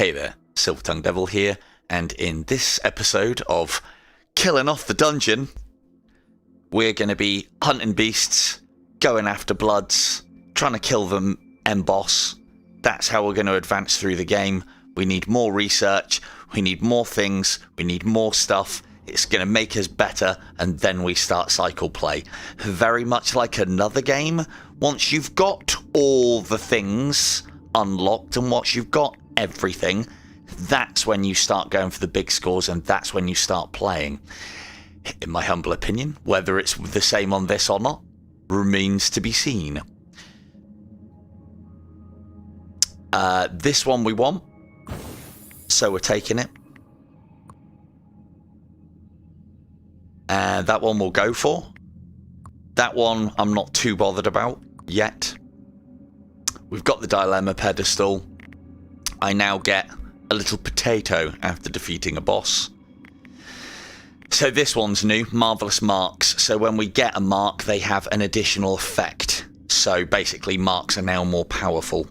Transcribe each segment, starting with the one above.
Hey there, Silver Tongue Devil here, and in this episode of Killing Off the Dungeon, we're going to be hunting beasts, going after bloods, trying to kill the M-boss. That's how we're going to advance through the game. We need more research, we need more things, we need more stuff. It's going to make us better, and then we start cycle play. Very much like another game, once you've got all the things unlocked and once you've got everything, that's when you start going for the big scores and that's when you start playing. In my humble opinion, whether it's the same on this or not remains to be seen. This one we want, so we're taking it. That one we'll go for. That one I'm not too bothered about yet. We've got the dilemma pedestal. I now get a little potato after defeating a boss. So this one's new, Marvelous Marks. So when we get a mark, they have an additional effect. So basically, marks are now more powerful.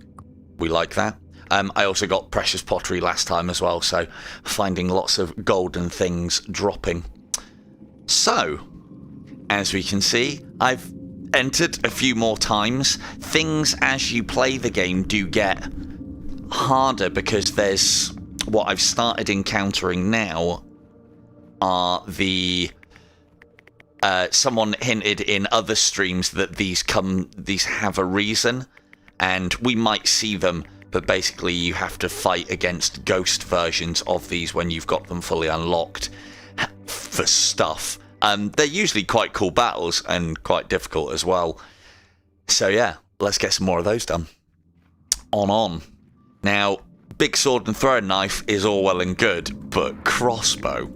We like that. I also got Precious Pottery last time as well, so finding lots of golden things dropping. So, as we can see, I've entered a few more times. Things as you play the game do get harder because there's what I've started encountering now are the someone hinted in other streams that these have a reason, and we might see them, but basically you have to fight against ghost versions of these when you've got them fully unlocked for stuff. They're usually quite cool battles and quite difficult as well. So yeah, let's get some more of those done. On. Now, big sword and throwing knife is all well and good, but crossbow.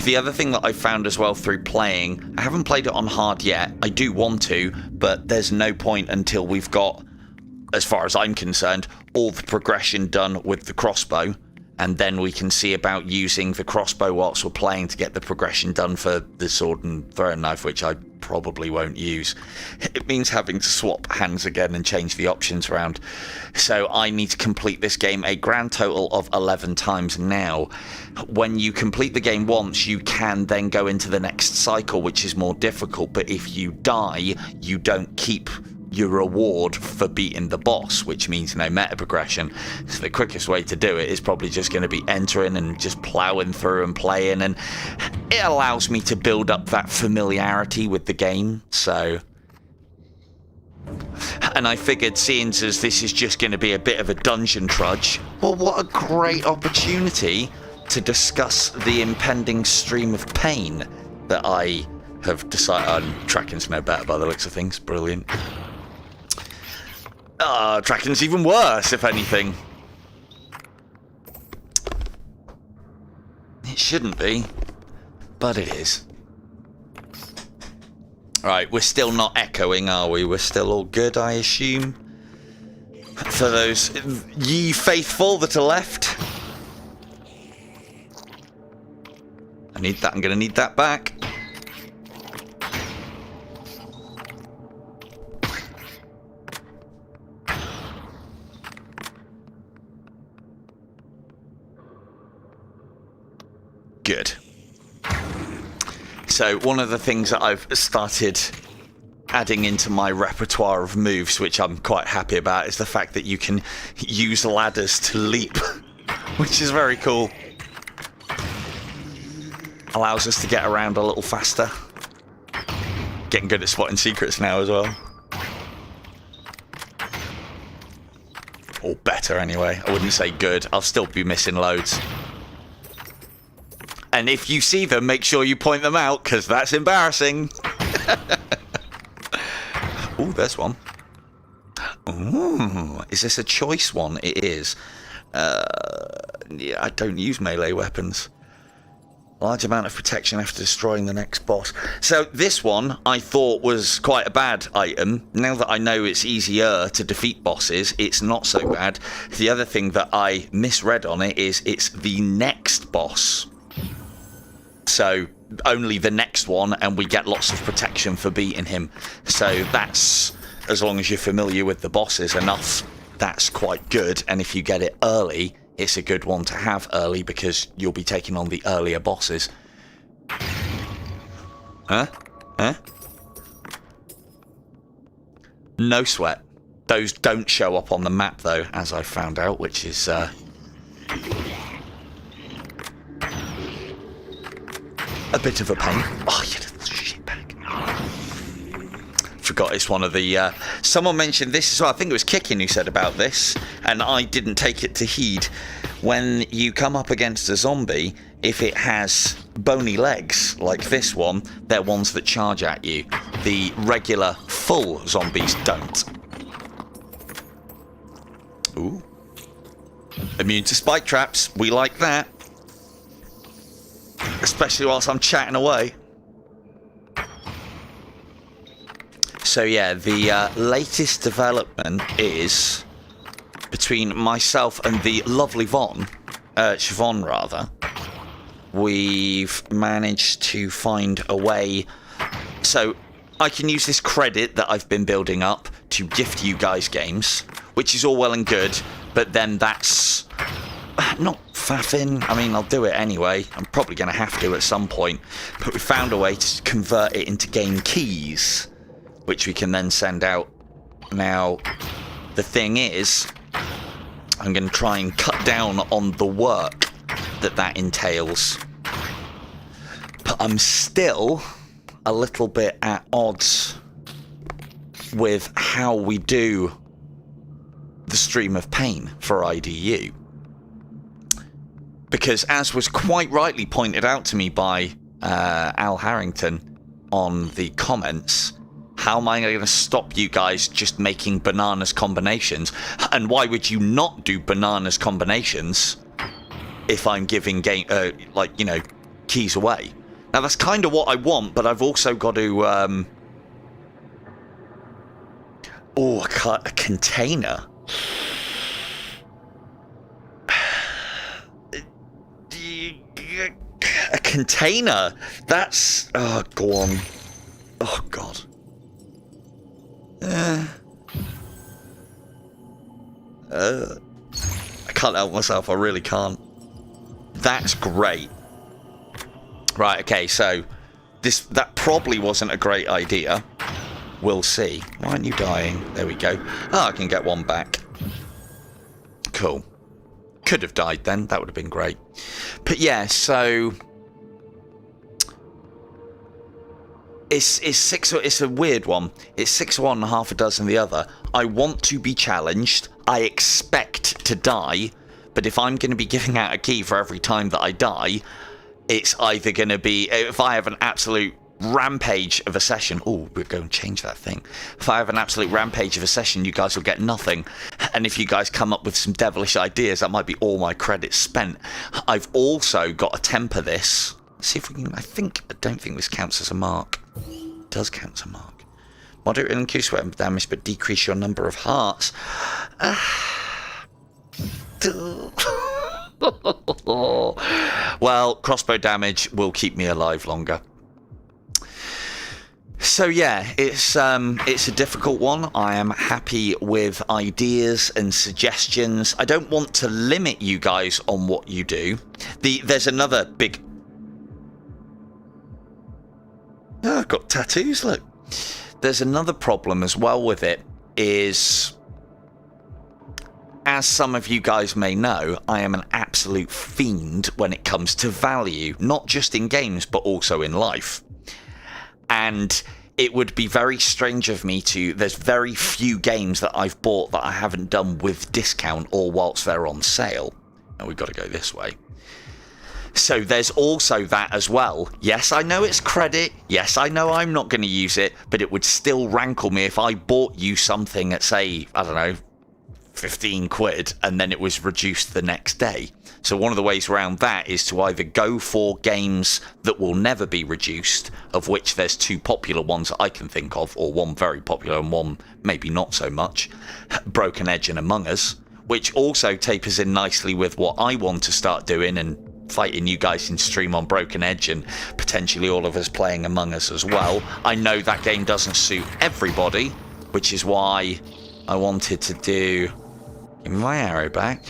The other thing that I found as well through playing, I haven't played it on hard yet, I do want to, but there's no point until we've got, as far as I'm concerned, all the progression done with the crossbow, and then we can see about using the crossbow whilst we're playing to get the progression done for the sword and throwing knife, which I probably won't use. It means having to swap hands again and change the options around. So I need to complete this game a grand total of 11 times now. When you complete the game once, you can then go into the next cycle, which is more difficult, but if you die, you don't keep your reward for beating the boss, which means no meta progression. So the quickest way to do it is probably just going to be entering and just ploughing through and playing, and it allows me to build up that familiarity with the game. So, and I figured, seeing as this is just going to be a bit of a dungeon trudge, well, what a great opportunity to discuss the impending stream of pain that I have decided. Tracking's no better by the looks of things. Brilliant. Tracking's even worse, if anything. It shouldn't be, but it is. Right, we're still not echoing, are we? We're still all good, I assume. For those ye faithful that are left. I need that. I'm going to need that back. Good. So one of the things that I've started adding into my repertoire of moves, which I'm quite happy about, is the fact that you can use ladders to leap, which is very cool. Allows us to get around a little faster. Getting good at spotting secrets now as well. Or better anyway. I wouldn't say good. I'll still be missing loads. And if you see them, make sure you point them out, because that's embarrassing. Ooh, there's one. Ooh, is this a choice one? It is. Yeah, I don't use melee weapons. Large amount of protection after destroying the next boss. So this one I thought was quite a bad item. Now that I know it's easier to defeat bosses, it's not so bad. The other thing that I misread on it is it's the next boss. So only the next one, and we get lots of protection for beating him. So that's, as long as you're familiar with the bosses enough, that's quite good. And if you get it early, it's a good one to have early because you'll be taking on the earlier bosses. Huh? No sweat. Those don't show up on the map, though, as I found out, which is... a bit of a pain. Oh, you little shitbag. Forgot it's one of the... someone mentioned this as well. I think it was Kickin who said about this, and I didn't take it to heed. When you come up against a zombie, if it has bony legs, like this one, they're ones that charge at you. The regular, full zombies don't. Ooh. Immune to spike traps. We like that. Especially whilst I'm chatting away. So yeah, the latest development is between myself and the lovely Siobhan rather. We've managed to find a way so I can use this credit that I've been building up to gift you guys games, which is all well and good, but then that's not faffing. I mean, I'll do it anyway. I'm probably going to have to at some point, but we found a way to convert it into game keys, which we can then send out. Now, the thing is, I'm going to try and cut down on the work that entails. But I'm still a little bit at odds with how we do the stream of pain for IDU. Because as was quite rightly pointed out to me by Al Harrington on the comments, how am I going to stop you guys just making bananas combinations? And why would you not do bananas combinations if I'm giving keys away? Now that's kind of what I want, but I've also got to a container. A container. That's go on. Oh god. I can't help myself. I really can't. That's great. Right, okay, so that probably wasn't a great idea. We'll see. Why aren't you dying? There we go. I can get one back. Cool. Could have died then. That would have been great. But yeah, so it's a weird one. It's 6 one, half a dozen the other. I want to be challenged. I expect to die. But if I'm going to be giving out a key for every time that I die, it's either going to be, if I have an absolute rampage of a session. Oh, we're going to change that thing. If I have an absolute rampage of a session, you guys will get nothing. And if you guys come up with some devilish ideas, that might be all my credits spent. I've also got to temper this. Let's see if we can, I don't think this counts as a mark. It does count as a mark. Moderate and increase weapon damage, but decrease your number of hearts. Well, crossbow damage will keep me alive longer. So yeah, it's a difficult one. I am happy with ideas and suggestions. I don't want to limit you guys on what you do. There's another big... Oh, I've got tattoos, look. There's another problem as well with it, is... As some of you guys may know, I am an absolute fiend when it comes to value, not just in games, but also in life. And it would be very strange of me to... There's very few games that I've bought that I haven't done with discount or whilst they're on sale. And we've got to go this way. So there's also that as well. Yes, I know it's credit. Yes, I know I'm not going to use it, but it would still rankle me if I bought you something at, say, I don't know, 15 quid, and then it was reduced the next day. So one of the ways around that is to either go for games that will never be reduced, of which there's two popular ones that I can think of, or one very popular and one maybe not so much, Broken Edge and Among Us, which also tapers in nicely with what I want to start doing and fighting you guys in stream on Broken Edge, and potentially all of us playing Among Us as well. I know that game doesn't suit everybody, which is why I wanted to do... Give me my arrow back.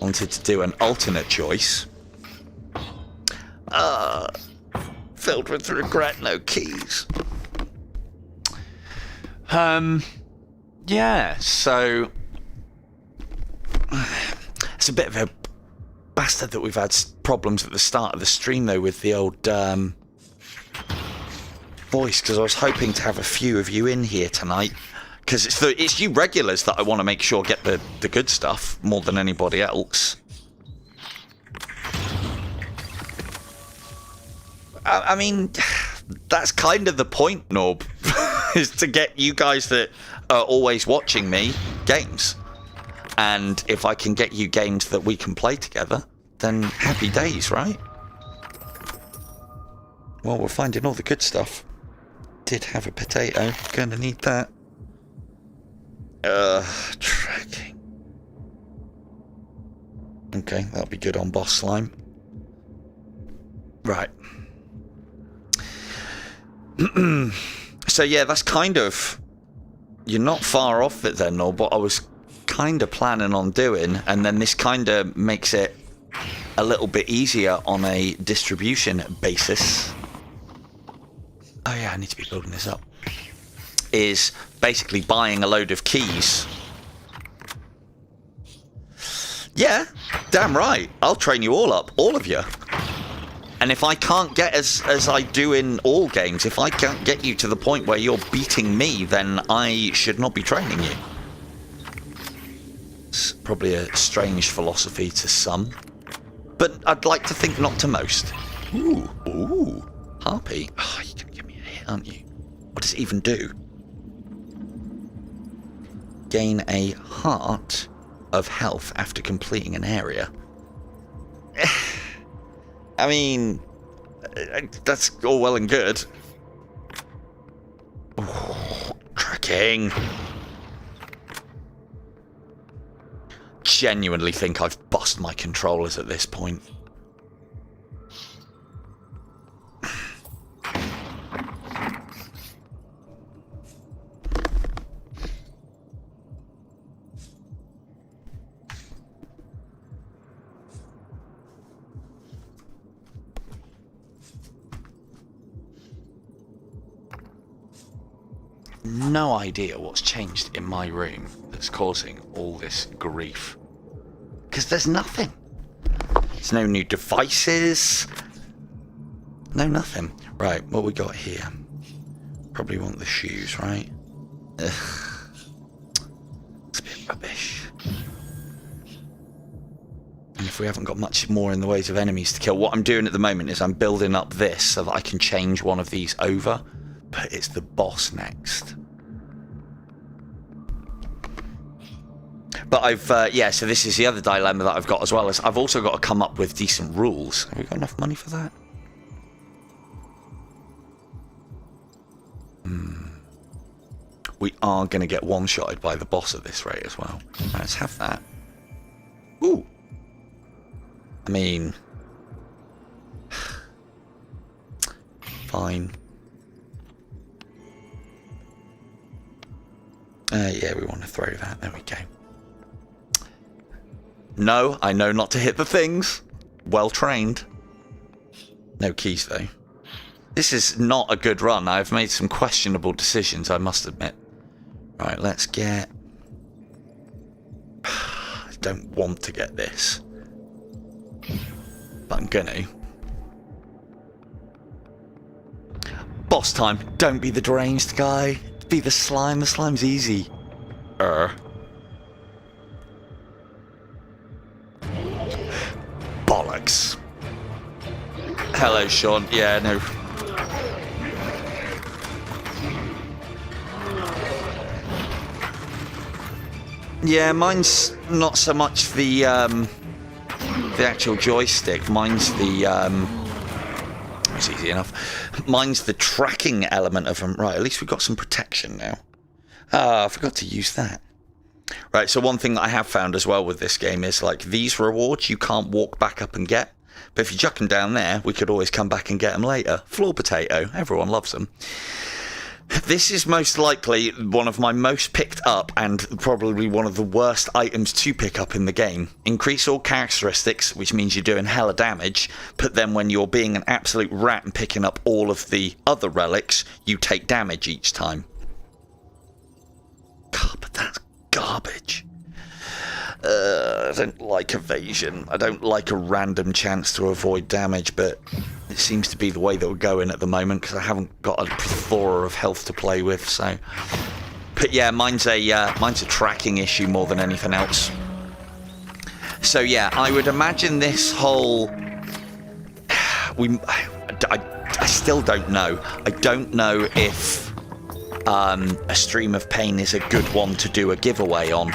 wanted to do an alternate choice. Filled with regret, no keys. Yeah, so it's a bit of a bastard that we've had problems at the start of the stream though with the old voice, because I was hoping to have a few of you in here tonight, because it's you regulars that I want to make sure get the good stuff more than anybody else. I mean, that's kind of the point, Norb, is to get you guys that are always watching me games. And if I can get you games that we can play together, then happy days, right? Well, we're finding all the good stuff. Did have a potato. Gonna need that. Tracking. Okay, that'll be good on boss slime. Right. So yeah, that's kind of... You're not far off it then, or what I was kind of planning on doing, and then this kind of makes it a little bit easier on a distribution basis. Oh yeah, I need to be building this up. Is basically buying a load of keys. Yeah, damn right. I'll train you all up, all of you. And if I can't get as I do in all games, if I can't get you to the point where you're beating me, then I should not be training you. It's probably a strange philosophy to some, but I'd like to think not to most. Ooh, harpy. Oh, you're gonna give me a hit, aren't you? What does it even do? Gain a heart of health after completing an area. I mean, that's all well and good. Oh, tracking. Genuinely think I've bust my controllers at this point. No idea what's changed in my room that's causing all this grief. Because there's nothing. There's no new devices. No nothing. Right, what we got here? Probably want the shoes, right? Ugh. It's a bit rubbish. And if we haven't got much more in the ways of enemies to kill, what I'm doing at the moment is I'm building up this so that I can change one of these over. But it's the boss next. But I've, yeah, so this is the other dilemma that I've got as well, is I've also got to come up with decent rules. Have we got enough money for that? We are going to get one-shotted by the boss at this rate as well. Let's have that. Ooh. I mean... Fine. Yeah, we want to throw that. There we go. No, I know not to hit the things. Well trained. No keys, though. This is not a good run. I've made some questionable decisions, I must admit. Right, let's get... I don't want to get this. But I'm gonna. Boss time. Don't be the deranged guy. Be the slime. The slime's easy. Bollocks. Hello, Sean. Yeah, no. Yeah, mine's not so much the actual joystick. Mine's the it's easy enough. Mine's the tracking element of them. Right, at least we've got some protection now. Ah, I forgot to use that. Right, so one thing that I have found as well with this game is, like, these rewards you can't walk back up and get. But if you chuck them down there, we could always come back and get them later. Floor potato. Everyone loves them. This is most likely one of my most picked up and probably one of the worst items to pick up in the game. Increase all characteristics, which means you're doing hella damage, but then when you're being an absolute rat and picking up all of the other relics, you take damage each time. God, but that's garbage. I don't like evasion. I don't like a random chance to avoid damage, but it seems to be the way that we're going at the moment because I haven't got a plethora of health to play with. So, but yeah, mine's a tracking issue more than anything else. So yeah, I would imagine this whole I still don't know. I don't know if a Stream of Pain is a good one to do a giveaway on.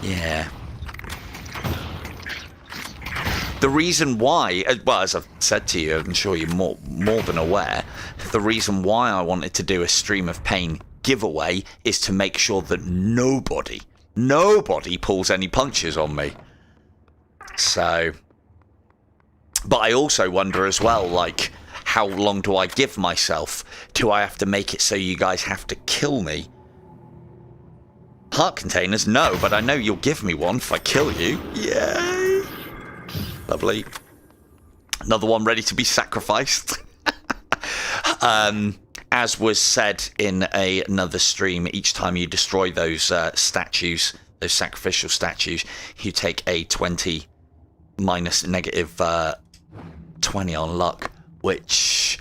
Yeah. The reason why, well, as I've said to you, I'm sure you're more than aware, the reason why I wanted to do a Stream of Pain giveaway is to make sure that nobody pulls any punches on me. So, but I also wonder as well, like, how long do I give myself? Do I have to make it so you guys have to kill me? Heart containers? No, but I know you'll give me one if I kill you. Yay! Lovely. Another one ready to be sacrificed. As was said in another stream, each time you destroy those statues, those sacrificial statues, you take a 20 minus negative 20 on luck, which...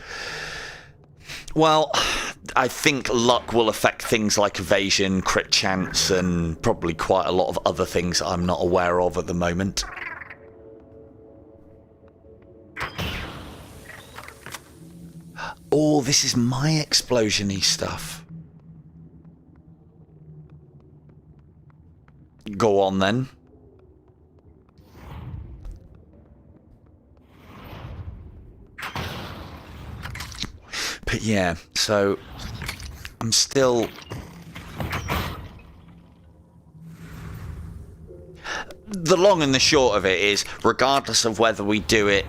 Well, I think luck will affect things like evasion, crit chance, and probably quite a lot of other things I'm not aware of at the moment. Oh, this is my explosion-y stuff. Go on, then. But yeah, so I'm still... The long and the short of it is, regardless of whether we do it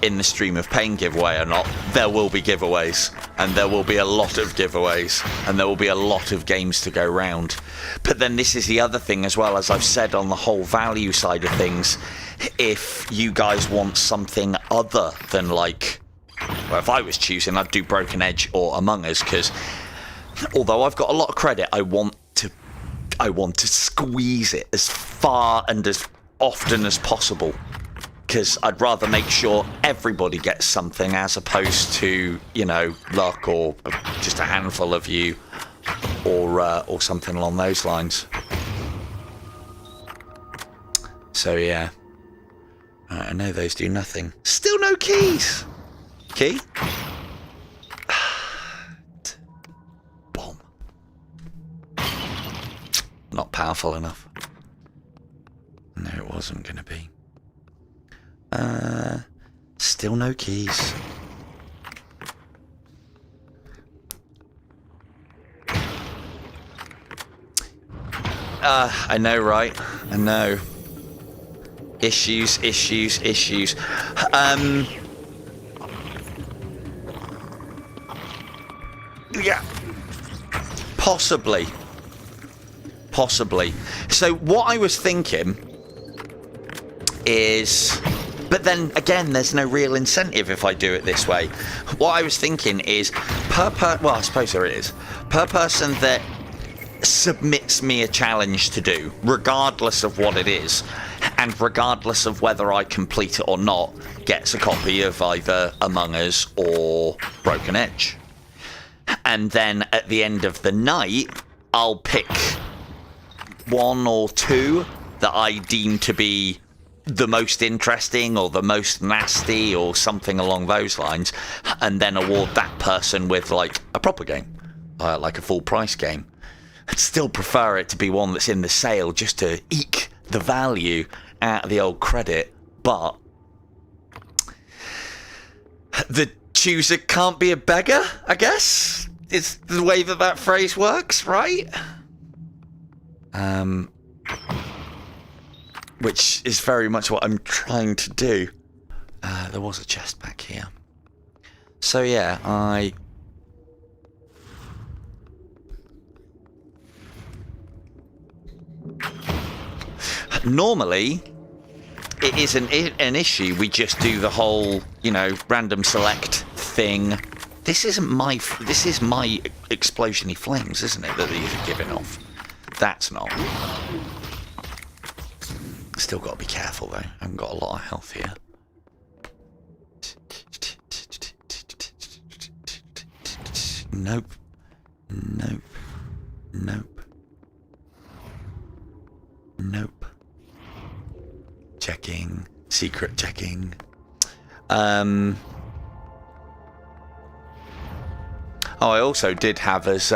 in the Stream of Pain giveaway or not, there will be giveaways, and there will be a lot of giveaways, and there will be a lot of games to go round. But then this is the other thing as well, as I've said on the whole value side of things, if you guys want something other than like... Well, if I was choosing, I'd do Broken Edge or Among Us, because although I've got a lot of credit, I want to squeeze it as far and as often as possible, because I'd rather make sure everybody gets something as opposed to, you know, luck or just a handful of you or something along those lines. So yeah, I know those do nothing. Still no keys. Key? Bomb. Not powerful enough. No, it wasn't going to be. Still no keys. I know, right? I know. Issues. Yeah. Possibly. So what I was thinking is... But then, again, there's no real incentive if I do it this way. What I was thinking is, well, I suppose there is. Per person that submits me a challenge to do, regardless of what it is, and regardless of whether I complete it or not, gets a copy of either Among Us or Broken Edge. And then at the end of the night, I'll pick one or two that I deem to be the most interesting or the most nasty or something along those lines, and then award that person with like a proper game, like a full price game. I'd still prefer it to be one that's in the sale just to eke the value out of the old credit, but the chooser can't be a beggar, I guess, is the way that phrase works, right? Which is very much what I'm trying to do. There was a chest back here. So yeah, normally it isn't an issue. We just do the whole, you know, random select thing. This is my explosiony flames, isn't it, that these are giving off? That's not. Still got to be careful though. I haven't got a lot of health here. Nope. Nope. Nope. Nope. Checking. Secret checking. Oh, I also did have us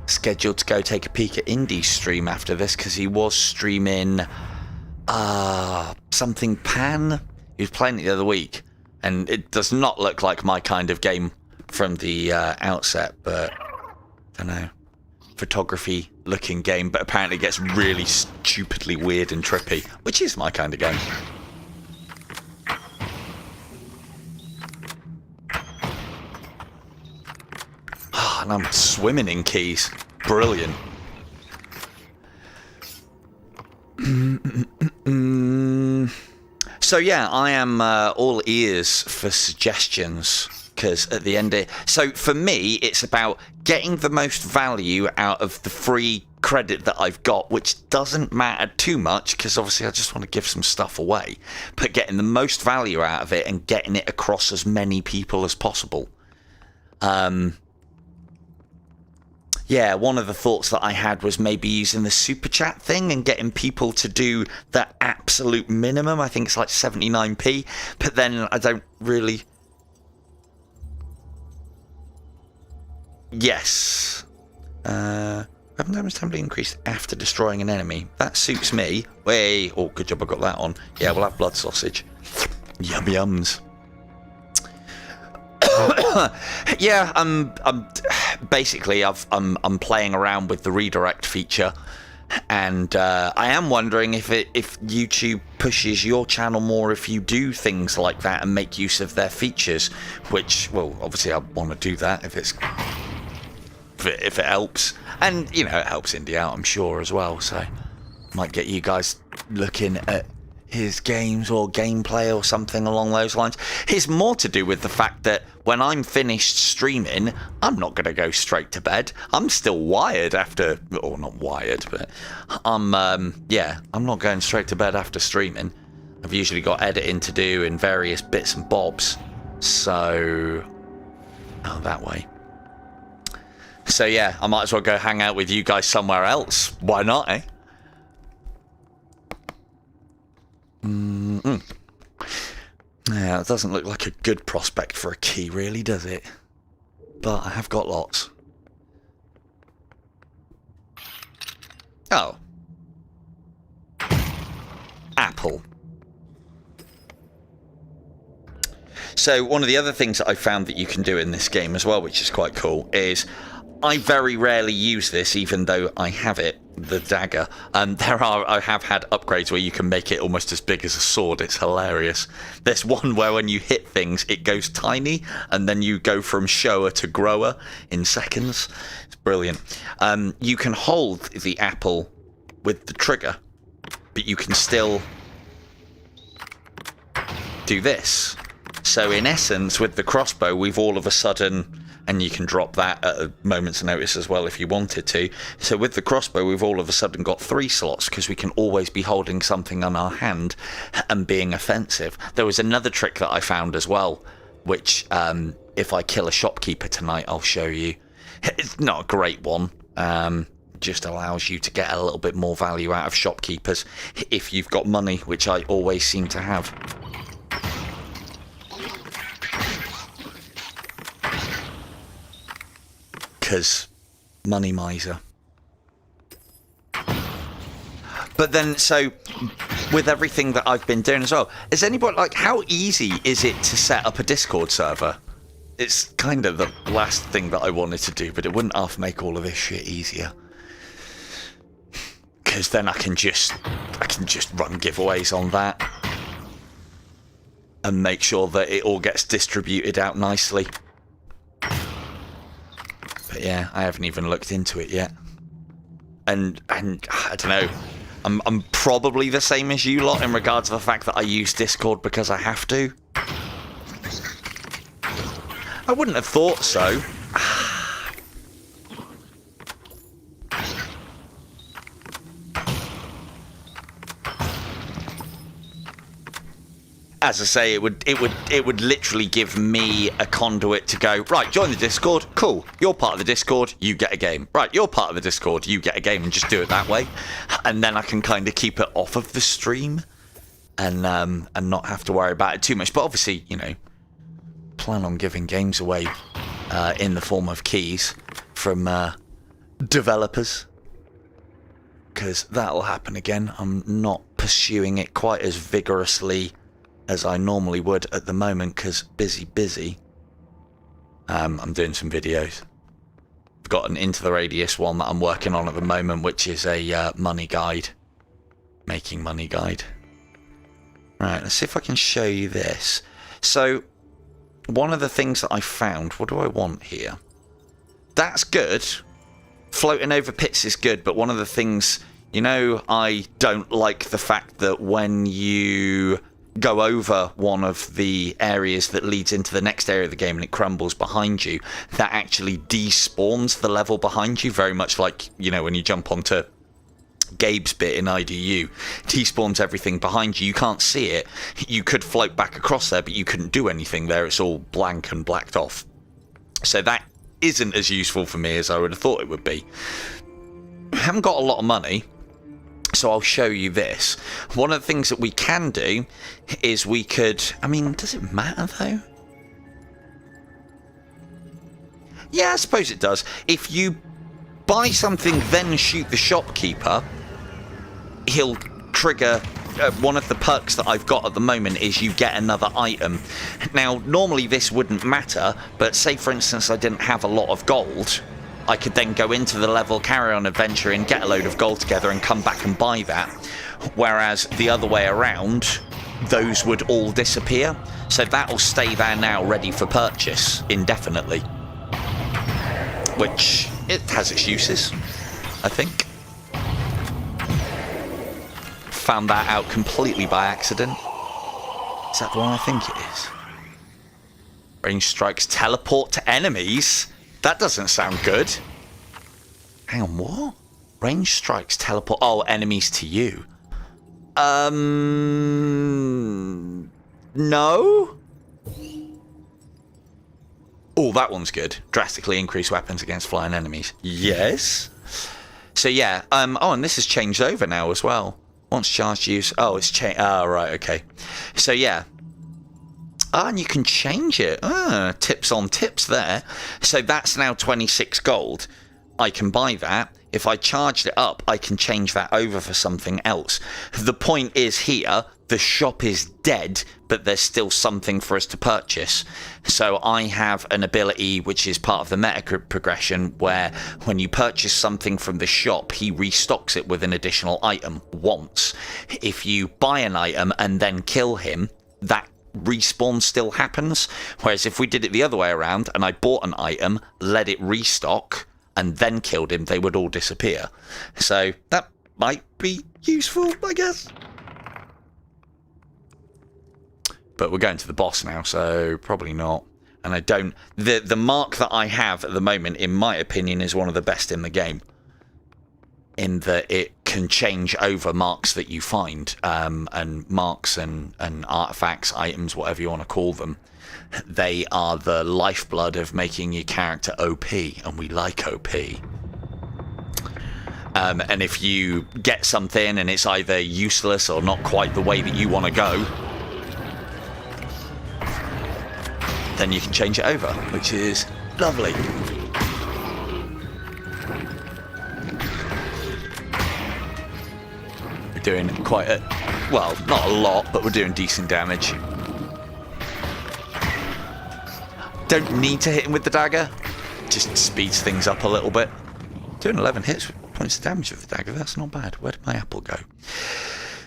scheduled to go take a peek at Indy's stream after this, because he was streaming something Pan. He was playing it the other week, and it does not look like my kind of game from the outset, but I don't know, photography looking game, but apparently it gets really stupidly weird and trippy, which is my kind of game. And I'm swimming in keys. Brilliant. So yeah, I am all ears for suggestions, because at the end of it, so for me it's about getting the most value out of the free credit that I've got, which doesn't matter too much because obviously I just want to give some stuff away, but getting the most value out of it and getting it across as many people as possible. Yeah, one of the thoughts that I had was maybe using the super chat thing and getting people to do the absolute minimum. I think it's like 79p, but then I don't really... Yes. Weapon damage temporarily increased after destroying an enemy. That suits me. Way. Oh, good job I got that on. Yeah, we'll have blood sausage. Yum yums. Yeah, I'm basically I'm playing around with the redirect feature, and I am wondering if YouTube pushes your channel more if you do things like that and make use of their features, which, well, obviously I want to do that if it helps, and you know, it helps Indy out, I'm sure, as well, so might get you guys looking at his games or gameplay or something along those lines. It's more to do with the fact that when I'm finished streaming, I'm not going to go straight to bed. I'm still wired after, or not wired, but I'm not going straight to bed after streaming. I've usually got editing to do and various bits and bobs, so that way. So yeah, I might as well go hang out with you guys somewhere else. Why not, eh? Yeah, it doesn't look like a good prospect for a key, really, does it? But I have got lots. Oh. Apple. So one of the other things that I found that you can do in this game as well, which is quite cool, is I very rarely use this, even though I have it, the dagger. I have had upgrades where you can make it almost as big as a sword. It's hilarious. There's one where when you hit things, it goes tiny, and then you go from shower to grower in seconds. It's brilliant. You can hold the apple with the trigger, but you can still do this. So in essence, with the crossbow, we've all of a sudden... And you can drop that at a moment's notice as well if you wanted to. So with the crossbow, we've all of a sudden got 3 slots because we can always be holding something on our hand and being offensive. There was another trick that I found as well, which if I kill a shopkeeper tonight, I'll show you. It's not a great one. Just allows you to get a little bit more value out of shopkeepers if you've got money, which I always seem to have. Because money miser. But then, so with everything that I've been doing as well, is anybody like, how easy is it to set up a Discord server? It's kind of the last thing that I wanted to do, but it wouldn't half make all of this shit easier. Because then I can just run giveaways on that and make sure that it all gets distributed out nicely. But yeah, I haven't even looked into it yet. And I don't know. I'm probably the same as you lot in regards to the fact that I use Discord because I have to. I wouldn't have thought so. As I say, it would literally give me a conduit to go, right, join the Discord, cool, you're part of the Discord, you get a game. Right, you're part of the Discord, you get a game, and just do it that way. And then I can kind of keep it off of the stream and not have to worry about it too much. But obviously, you know, plan on giving games away in the form of keys from developers. Because that'll happen again. I'm not pursuing it quite as vigorously as I normally would at the moment, because busy. I'm doing some videos. I've got an Into the Radius one that I'm working on at the moment, which is a money guide. Making money guide. Right, let's see if I can show you this. So, one of the things that I found, what do I want here? That's good. Floating over pits is good, but one of the things, you know, I don't like the fact that when you go over one of the areas that leads into the next area of the game and it crumbles behind you, that actually despawns the level behind you, very much like, you know, when you jump onto Gabe's bit in IDU, despawns everything behind you. You can't see it. You could float back across there, but you couldn't do anything there. It's all blank and blacked off. So that isn't as useful for me as I would have thought it would be. I haven't got a lot of money, so I'll show you this. One of the things that we can do is we could... I mean, does it matter, though? Yeah, I suppose it does. If you buy something, then shoot the shopkeeper, he'll trigger... one of the perks that I've got at the moment is you get another item. Now, normally this wouldn't matter, but say, for instance, I didn't have a lot of gold... I could then go into the level, carry on adventuring, get a load of gold together and come back and buy that. Whereas the other way around, those would all disappear. So that'll stay there now ready for purchase indefinitely. Which, it has its uses, I think. Found that out completely by accident. Is that the one I think it is? Range strikes teleport to enemies? That doesn't sound good. Hang on, what? Range strikes teleport... Oh, enemies to you. No? Oh, that one's good. Drastically increase weapons against flying enemies. Yes. So, yeah. Oh, and this has changed over now as well. Once charged use... Oh, it's changed... Oh, right, okay. So, yeah. Ah, and you can change it. Ah, tips on tips there. So that's now 26 gold. I can buy that. If I charged it up, I can change that over for something else. The point is here, the shop is dead, but there's still something for us to purchase. So I have an ability which is part of the meta progression where when you purchase something from the shop, he restocks it with an additional item once. If you buy an item and then kill him, that respawn still happens, whereas if we did it the other way around and I bought an item, let it restock and then killed him, they would all disappear. So that might be useful, I guess. But we're going to the boss now, so probably not. And I don't... The mark that I have at the moment, in my opinion, is one of the best in the game. In that it can change over marks that you find, and marks and artifacts, items, whatever you want to call them. They are the lifeblood of making your character OP, and we like OP. And if you get something and it's either useless or not quite the way that you want to go, then you can change it over, which is lovely. Doing quite a... Well, not a lot, but we're doing decent damage. Don't need to hit him with the dagger. Just speeds things up a little bit. Doing 11 hits points of damage with the dagger. That's not bad. Where did my apple go?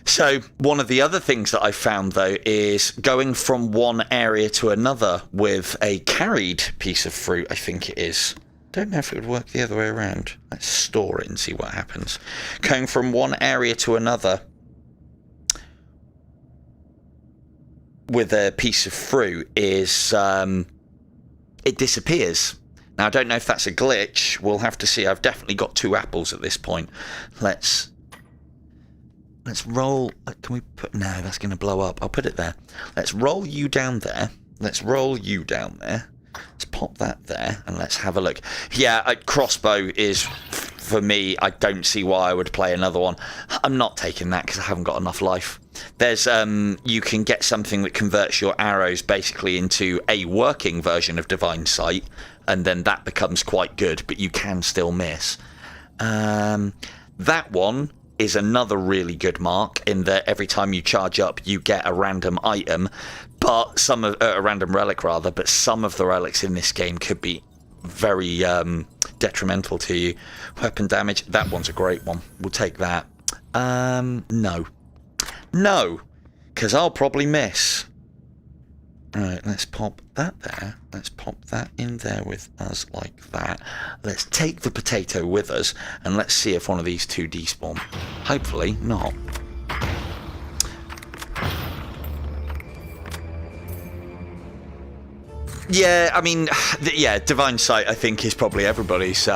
So, one of the other things that I found, though, is going from one area to another with a carried piece of fruit, I think it is. Don't know if it would work the other way around. Let's store it and see what happens. Going from one area to another with a piece of fruit is it disappears. Now I don't know if that's a glitch. We'll have to see. I've definitely got 2 apples at this point. Let's roll. Can we put? No, that's going to blow up. I'll put it there. Let's roll you down there. Let's roll you down there. Let's pop that there and let's have a look. Yeah, a crossbow is, for me, I don't see why I would play another one. I'm not taking that because I haven't got enough life. There's, you can get something that converts your arrows basically into a working version of Divine Sight, and then that becomes quite good, but you can still miss. That one is another really good mark in that every time you charge up, you get a random item, but some of a random relic rather. But some of the relics in this game could be very detrimental to you. Weapon damage. That one's a great one. We'll take that. No, because I'll probably miss. Alright, let's pop that there. Let's pop that in there with us like that. Let's take the potato with us, and let's see if one of these 2 despawn. Hopefully not. Yeah, I mean, yeah, Divine Sight I think is probably everybody's.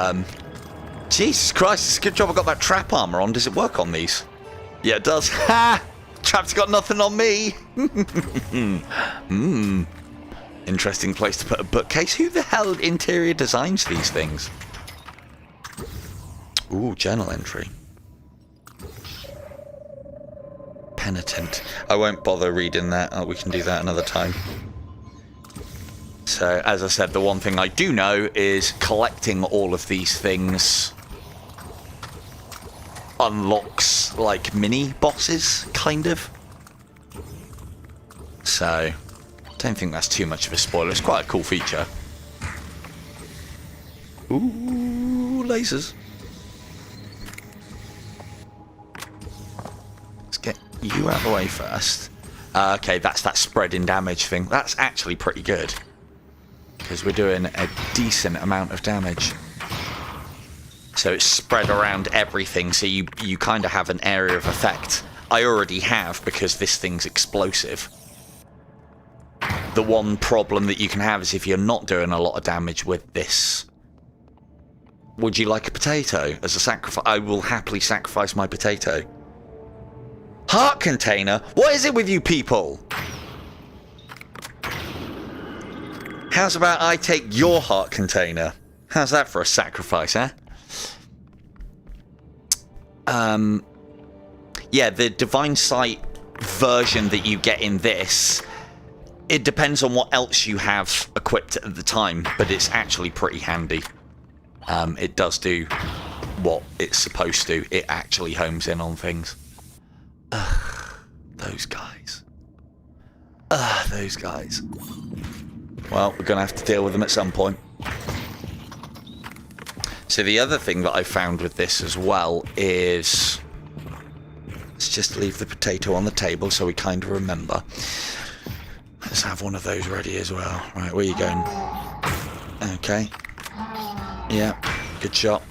Jesus Christ, it's a good job I got that trap armor on. Does it work on these? Yeah, it does. Ha! Trap's got nothing on me. Interesting place to put a bookcase. Who the hell interior designs these things? Ooh, journal entry. Penitent. I won't bother reading that. Oh, we can do that another time. So, as I said, the one thing I do know is collecting all of these things unlocks, like, mini-bosses, kind of. So, don't think that's too much of a spoiler. It's quite a cool feature. Ooh, lasers. Let's get you out of the way first. Okay, that's that spreading damage thing. That's actually pretty good, because we're doing a decent amount of damage. So it's spread around everything, so you kind of have an area of effect. I already have, because this thing's explosive. The one problem that you can have is if you're not doing a lot of damage with this. Would you like a potato as a sacrifice? I will happily sacrifice my potato. Heart container? What is it with you people? How's about I take your heart container? How's that for a sacrifice, eh? Yeah, the Divine Sight version that you get in this, it depends on what else you have equipped at the time, but it's actually pretty handy. It does do what it's supposed to. It actually homes in on things. Ugh, those guys. Ugh, those guys. Well, we're going to have to deal with them at some point. So the other thing that I found with this as well is... Let's just leave the potato on the table so we kind of remember. Let's have one of those ready as well. Right, where are you going? Okay. Yeah, good shot.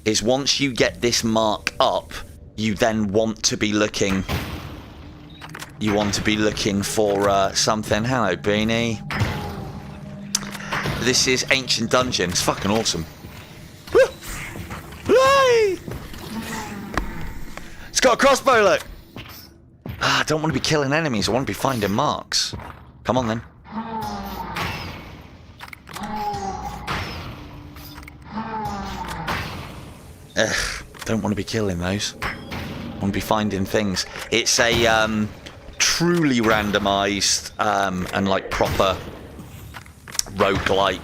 Is once you get this mark up, you then want to be looking... You want to be looking for something. Hello, Beanie. This is Ancient Dungeon. It's fucking awesome. Hey! It's got a crossbow, look! I don't want to be killing enemies. I want to be finding marks. Come on, then. Don't want to be killing those. I want to be finding things. It's a truly randomized and like proper roguelite,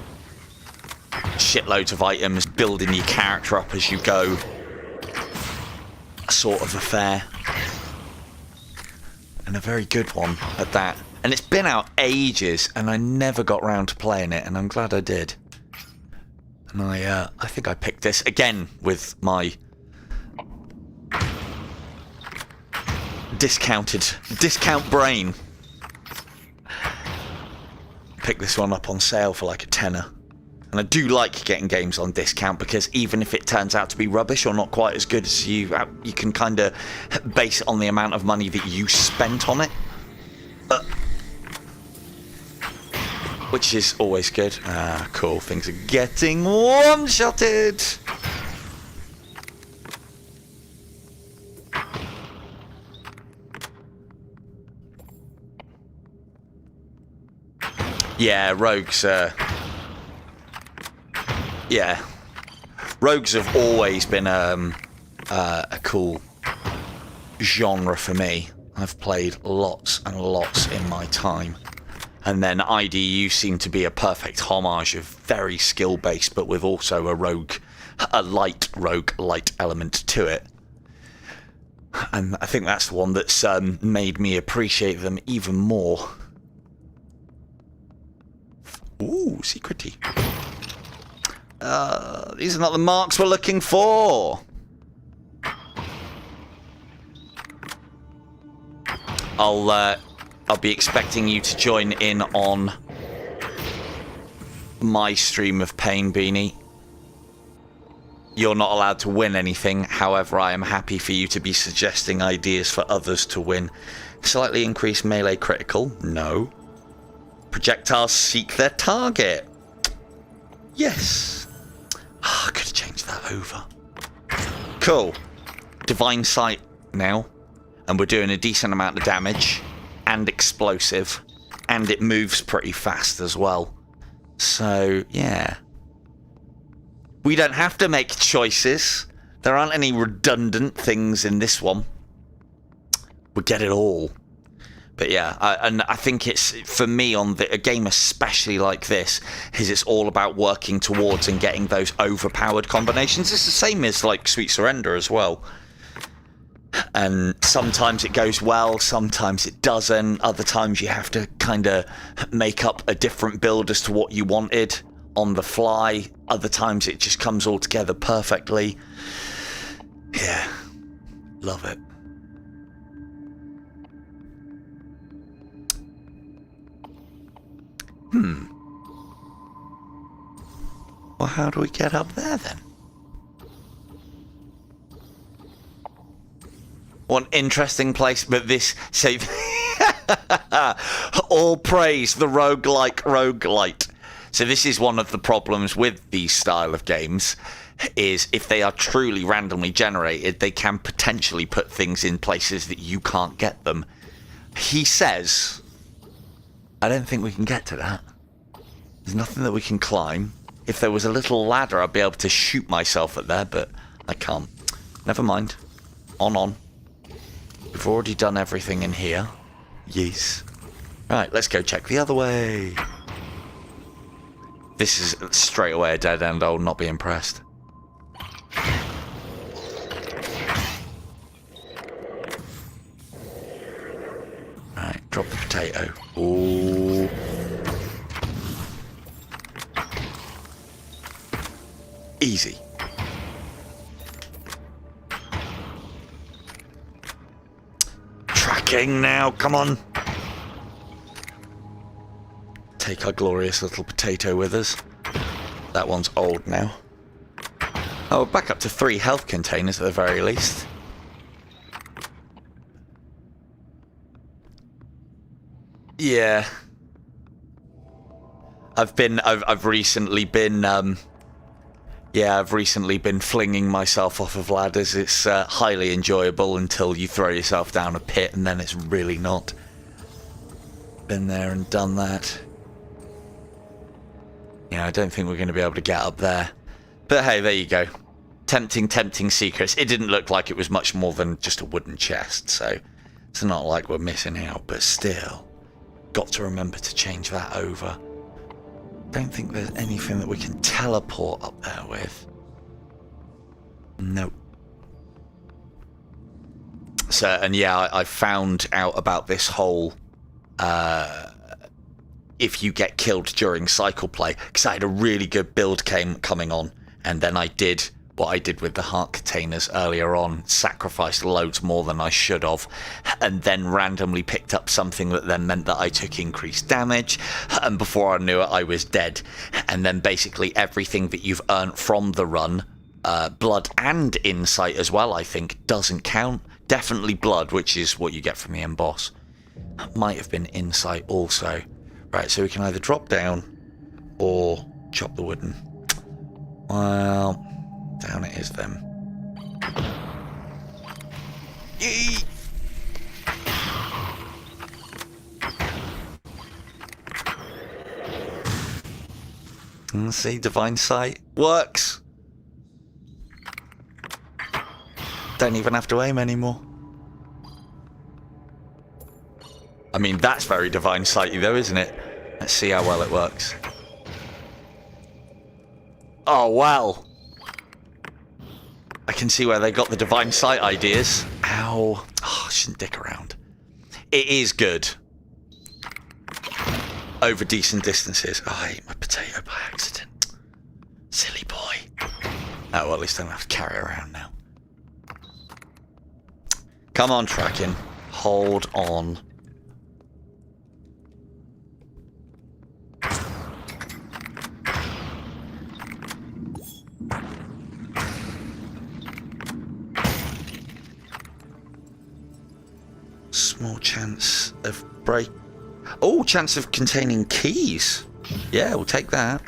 shitloads of items, building your character up as you go sort of affair, and a very good one at that. And it's been out ages and I never got round to playing it, and I'm glad I did. And I think I picked this again with my discount brain. Pick this one up on sale for like a tenner. And I do like getting games on discount because even if it turns out to be rubbish or not quite as good as you can kind of base it on the amount of money that you spent on it. Which is always good. Ah, cool. Things are getting one-shotted. Yeah, rogues. Yeah, rogues have always been a cool genre for me. I've played lots and lots in my time. And then IDU seemed to be a perfect homage of very skill-based, but with also a light roguelite element to it. And I think that's the one that's made me appreciate them even more. Ooh, secret key. These are not the marks we're looking for. I'll be expecting you to join in on my stream of pain, Beanie. You're not allowed to win anything. However, I am happy for you to be suggesting ideas for others to win. Slightly increased melee critical? No. Projectiles seek their target? Yes. I could have changed that over. Cool. Divine Sight now. And we're doing a decent amount of damage. And explosive. And it moves pretty fast as well. So, yeah. We don't have to make choices. There aren't any redundant things in this one. We get it all. But yeah, I think it's, for me, on a game especially like this, is it's all about working towards and getting those overpowered combinations. It's the same as like Sweet Surrender as well. And sometimes it goes well, sometimes it doesn't. Other times you have to kind of make up a different build as to what you wanted on the fly. Other times it just comes all together perfectly. Yeah, love it. Well, how do we get up there then? One interesting place, but this... So, all praise the roguelite. So this is one of the problems with these style of games, is if they are truly randomly generated, they can potentially put things in places that you can't get them. He says... I don't think we can get to that. There's nothing that we can climb. If there was a little ladder, I'd be able to shoot myself at there, but I can't. Never mind. On. We've already done everything in here. Yes. Right, let's go check the other way. This is straight away a dead end. I will not be impressed. Right, drop the potato. Ooh. Easy. Tracking now, come on. Take our glorious little potato with us. That one's old now. Oh, back up to 3 health containers at the very least. Yeah. I've recently been I've recently been flinging myself off of ladders. It's highly enjoyable until you throw yourself down a pit, and then it's really not. Been there and done that. Yeah, I don't think we're going to be able to get up there. But hey, there you go. Tempting secrets. It didn't look like it was much more than just a wooden chest, so it's not like we're missing out, but still. Got to remember to change that over. Don't think there's anything that we can teleport up there with. Nope. So, and yeah, I found out about this whole if you get killed during cycle play, because I had a really good build coming on, and then I did what I did with the heart containers earlier on, sacrificed loads more than I should have, and then randomly picked up something that then meant that I took increased damage, and before I knew it I was dead. And then basically everything that you've earned from the run, blood and insight as well, I think, doesn't count. Definitely blood, which is what you get from the end boss. Might have been insight also. Right, so we can either drop down or chop the wooden. Well, down it is then. Yee! See, divine sight works. Don't even have to aim anymore. I mean, that's very divine sighty though, isn't it? Let's see how well it works. Oh, well. I can see where they got the divine sight ideas. Ow. Oh, I shouldn't dick around. It is good. Over decent distances. Oh, I ate my potato by accident. Silly boy. Oh, well, at least I don't have to carry it around now. Come on, tracking. Hold on. Small chance of break. Oh, chance of containing keys. Yeah, we'll take that.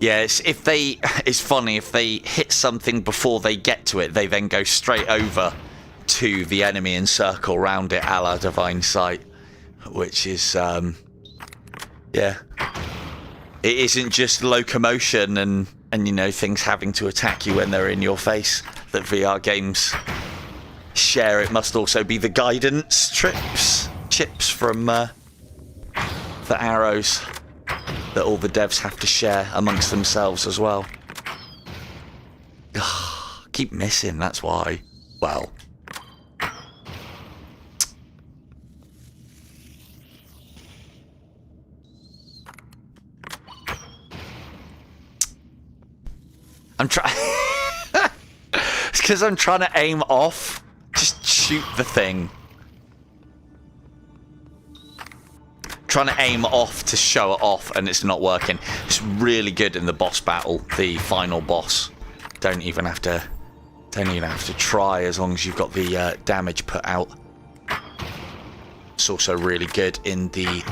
Yeah, it's funny if they hit something before they get to it, they then go straight over to the enemy and circle round it, a la divine sight, which is yeah. It isn't just locomotion and you know, things having to attack you when they're in your face that VR games share. It must also be the guidance chips from the arrows that all the devs have to share amongst themselves as well. Ugh, keep missing, that's why. Well. I'm trying... It's because I'm trying to aim off. Just shoot the thing. Trying to aim off to show it off, and it's not working. It's really good in the boss battle, the final boss. Don't even have to try, as long as you've got the damage put out. It's also really good in the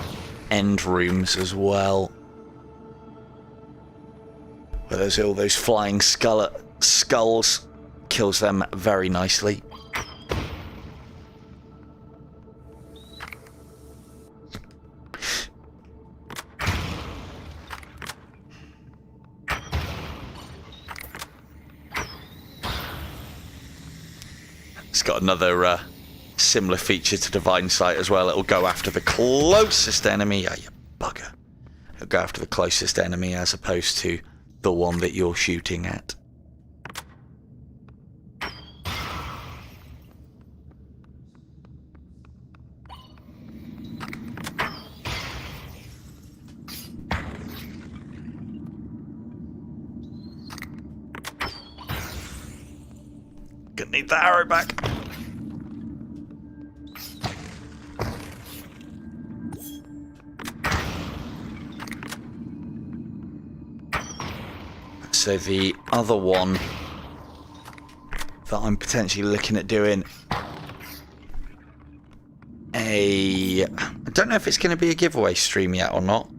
end rooms as well, where there's all those flying skulls. Kills them very nicely. It's got another similar feature to Divine Sight as well. It'll go after the closest enemy. Yeah, you bugger. It'll go after the closest enemy as opposed to the one that you're shooting at. Gonna need the arrow back. So the other one that I'm potentially looking at doing I don't know if it's going to be a giveaway stream yet or not,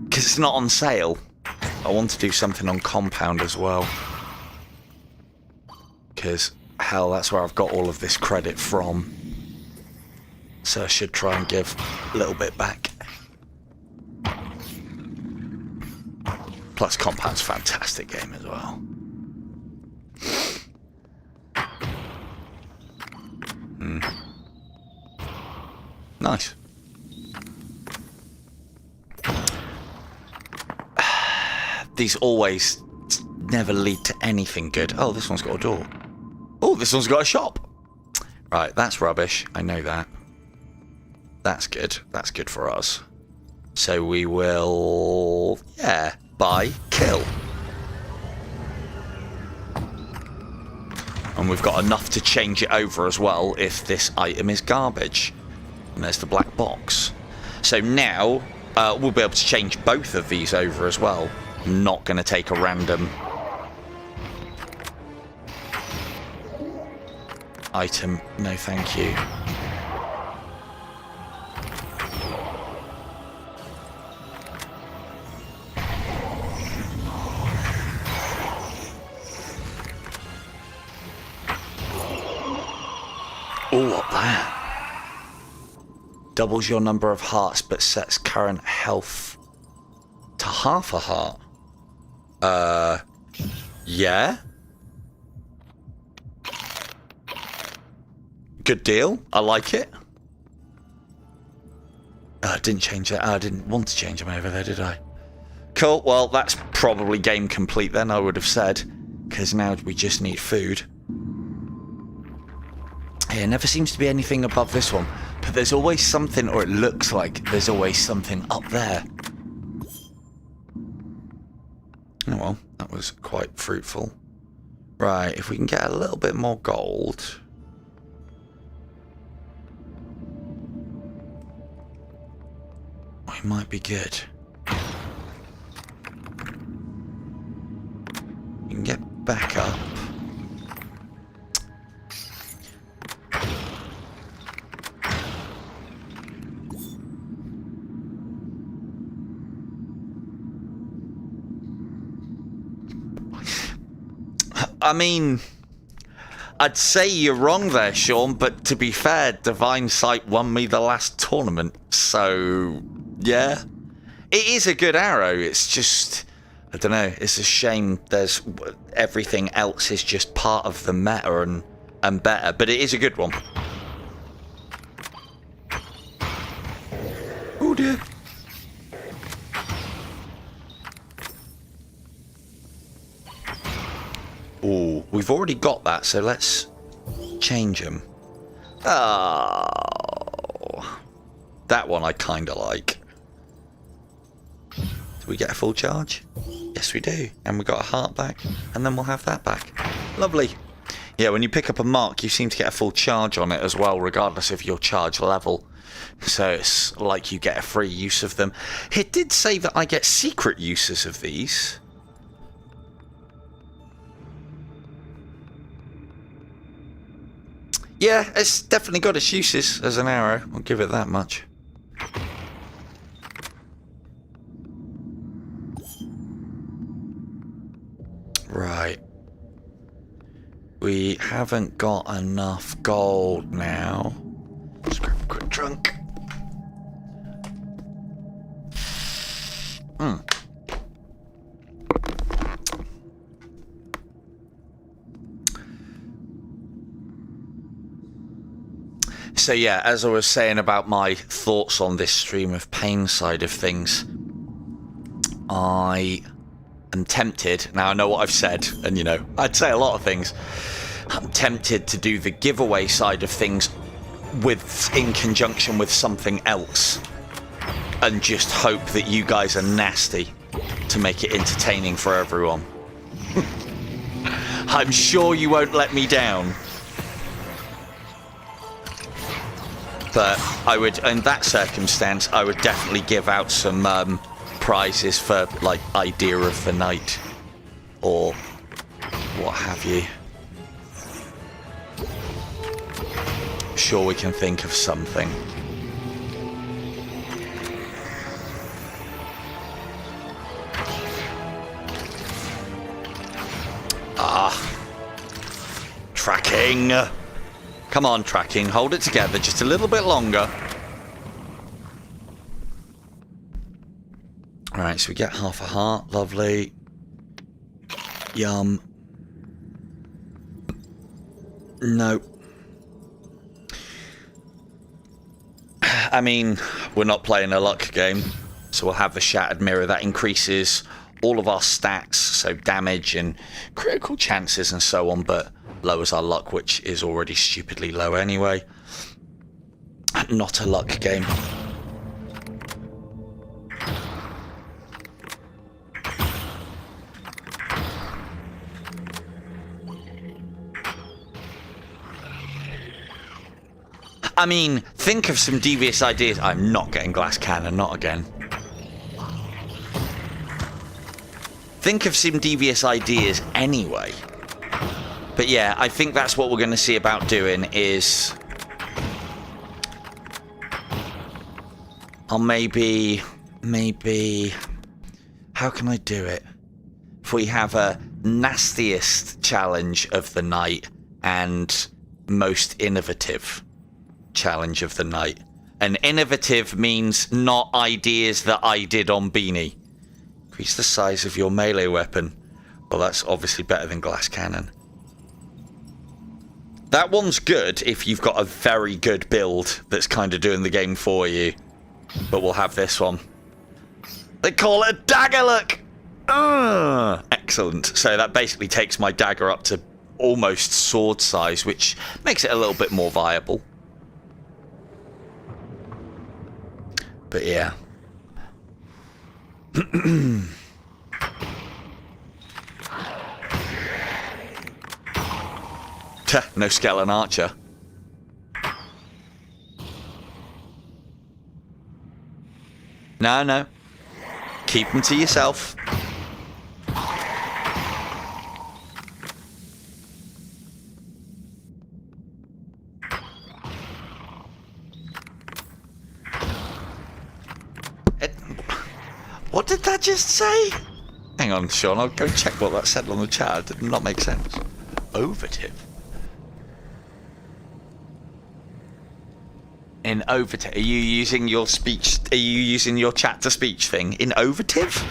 because it's not on sale. I want to do something on Compound as well, because hell, that's where I've got all of this credit from. So I should try and give a little bit back. Plus, Compound's a fantastic game as well. Nice. These always never lead to anything good. Oh, this one's got a door. Oh, this one's got a shop. Right, that's rubbish. I know that. That's good. That's good for us. So we will... yeah. Buy, kill. And we've got enough to change it over as well if this item is garbage. And there's the black box. So now we'll be able to change both of these over as well. I'm not going to take a random item. No, thank you. Oh, what that? Doubles your number of hearts, but sets current health to half a heart. Yeah? Good deal. I like it. I didn't change that. I didn't want to change them over there, did I? Cool. Well, that's probably game complete then, I would have said. Because now we just need food. There never seems to be anything above this one. But there's always something, or it looks like there's always something up there. Oh well, that was quite fruitful. Right, if we can get a little bit more gold. We might be good. We can get back up. I mean, I'd say you're wrong there, Sean, but to be fair, Divine Sight won me the last tournament, so yeah. It is a good arrow, it's just, I don't know, it's a shame there's, everything else is just part of the meta and better, but it is a good one. Oh dear. Oh, we've already got that, so let's change them. Oh, that one I kind of like. Do we get a full charge? Yes, we do. And we got a heart back, and then we'll have that back. Lovely. Yeah, when you pick up a mark, you seem to get a full charge on it as well, regardless of your charge level. So it's like you get a free use of them. It did say that I get secret uses of these. Yeah, it's definitely got its uses as an arrow. I'll give it that much. Right. We haven't got enough gold now. Let's grab a quick drink. So yeah, as I was saying about my thoughts on this Stream of Pain side of things, I am tempted, now I know what I've said, and you know, I'd say a lot of things, I'm tempted to do the giveaway side of things in conjunction with something else, and just hope that you guys are nasty to make it entertaining for everyone. I'm sure you won't let me down. But I would, in that circumstance, I would definitely give out some prizes for, like, idea of the night, or what have you. Sure, we can think of something. Tracking. Come on, tracking. Hold it together just a little bit longer. Alright, so we get half a heart. Lovely. Yum. No. I mean, we're not playing a luck game, so we'll have the Shattered Mirror. That increases all of our stats, so damage and critical chances and so on, but lowers our luck, which is already stupidly low anyway. Not a luck game. I mean, think of some devious ideas. I'm not getting glass cannon, not again. Think of some devious ideas anyway. But yeah, I think that's what we're going to see about doing is... I'll maybe... How can I do it? If we have a nastiest challenge of the night and most innovative challenge of the night. And innovative means not ideas that I did on Beanie. Increase the size of your melee weapon. Well, that's obviously better than glass cannon. That one's good if you've got a very good build that's kind of doing the game for you. But we'll have this one. They call it a dagger, look! Excellent. So that basically takes my dagger up to almost sword size, which makes it a little bit more viable. But yeah. No skeleton archer. No. Keep them to yourself. What did that just say? Hang on, Sean, I'll go check what that said on the chat. It did not make sense. Ovative. Innovative. Are you using your speech? Are you using your chat to speech thing? Innovative?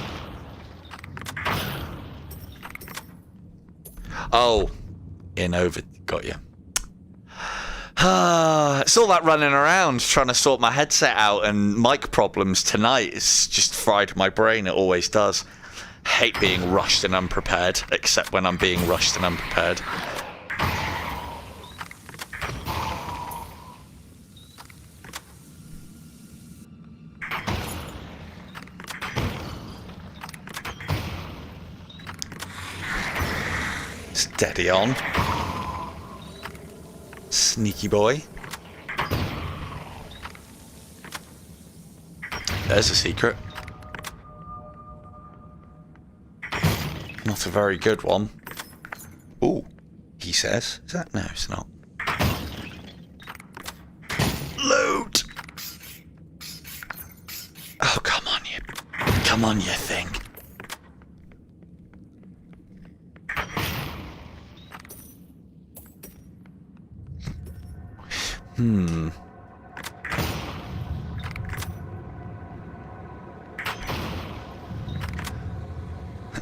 Oh, got you. It's all that running around trying to sort my headset out, and mic problems tonight. It's just fried my brain. It always does. Hate being rushed and unprepared, except when I'm being rushed and unprepared. Steady on. Sneaky boy. There's a secret. Not a very good one. Ooh, he says. Is that? No, it's not. Loot! Oh, come on, you thing.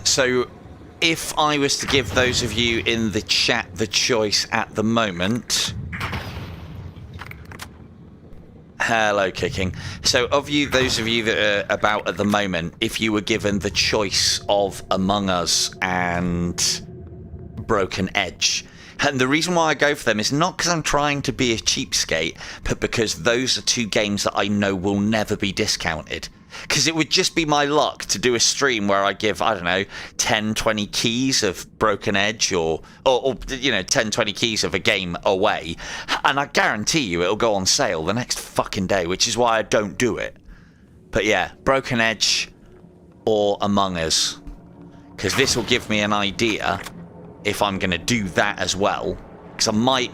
So, if I was to give those of you in the chat the choice at the moment... Hello, Kicking. So, those of you that are about at the moment, if you were given the choice of Among Us and Broken Edge... And the reason why I go for them is not because I'm trying to be a cheapskate, but because those are two games that I know will never be discounted. Because it would just be my luck to do a stream where I give, I don't know, 10, 20 keys of Broken Edge or 10, 20 keys of a game away. And I guarantee you it'll go on sale the next fucking day, which is why I don't do it. But yeah, Broken Edge or Among Us. Because this will give me an idea if I'm going to do that as well. Because I might...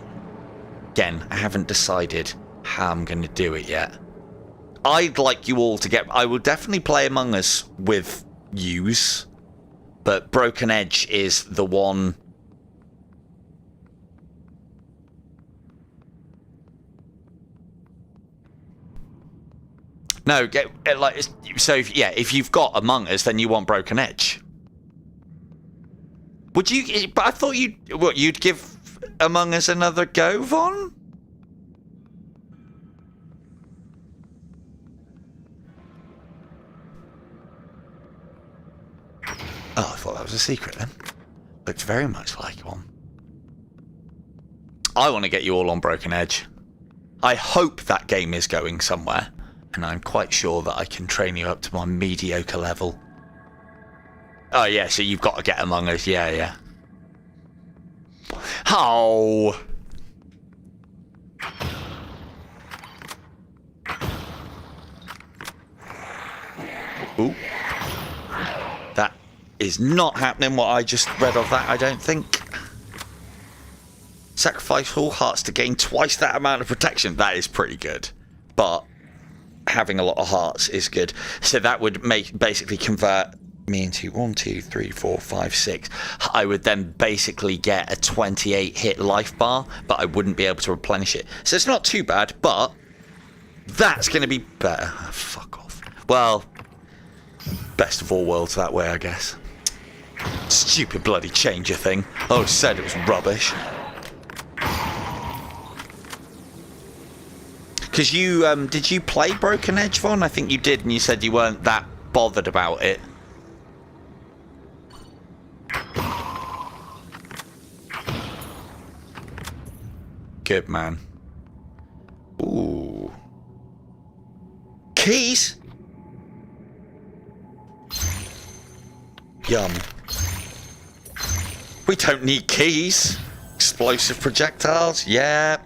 Again, I haven't decided how I'm going to do it yet. I'd like you all to get... I will definitely play Among Us with yous. But Broken Edge is the one... No, if you've got Among Us, then you want Broken Edge. Would you... But I thought you'd give Among Us another go, Von? Oh, I thought that was a secret then. Looks very much like one. I want to get you all on Broken Edge. I hope that game is going somewhere. And I'm quite sure that I can train you up to my mediocre level. Oh, yeah, so you've got to get Among Us. Yeah. Oh. Ooh. That is not happening, what I just read of that, I don't think. Sacrifice all hearts to gain twice that amount of protection. That is pretty good. But having a lot of hearts is good. So that would basically convert me into 1, 2, 3, 4, 5, 6. I would then basically get a 28 hit life bar, but I wouldn't be able to replenish it. So it's not too bad, but that's going to be better. Oh, fuck off. Well, best of all worlds that way, I guess. Stupid bloody changer thing. Oh, said it was rubbish. Because you, did you play Broken Edge, Von? I think you did, and you said you weren't that bothered about it. Good, man. Ooh. Keys? Yum. We don't need keys. Explosive projectiles, yeah.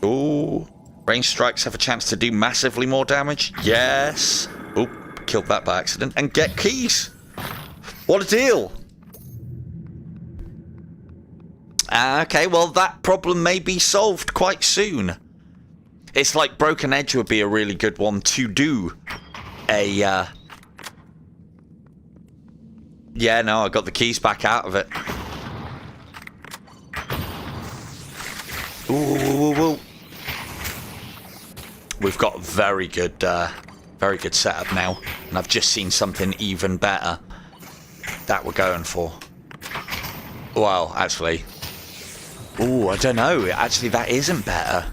Ooh. Range strikes have a chance to do massively more damage, yes. Ooh, killed that by accident. And get keys. What a deal. Okay, well, that problem may be solved quite soon. It's like Broken Edge would be a really good one to do a, Yeah, no, I got the keys back out of it. Ooh. We've got very good setup now. And I've just seen something even better that we're going for. Well, actually... Ooh, I don't know. Actually, that isn't better.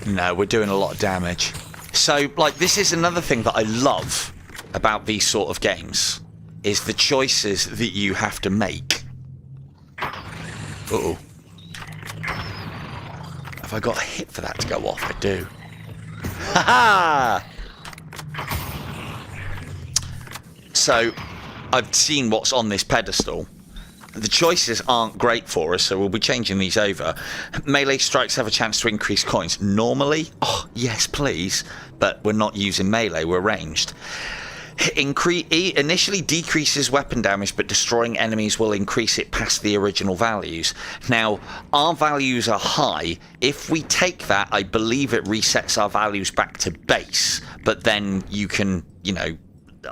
No, we're doing a lot of damage. So, like, this is another thing that I love about these sort of games, is the choices that you have to make. Uh-oh. Have I got a hit for that to go off? I do. Ha-ha! So, I've seen what's on this pedestal. The choices aren't great for us, so we'll be changing these over. Melee strikes have a chance to increase coins. Normally? Oh, yes, please. But we're not using melee, we're ranged. Initially decreases weapon damage, but destroying enemies will increase it past the original values. Now, our values are high. If we take that, I believe it resets our values back to base. But then you can, you know,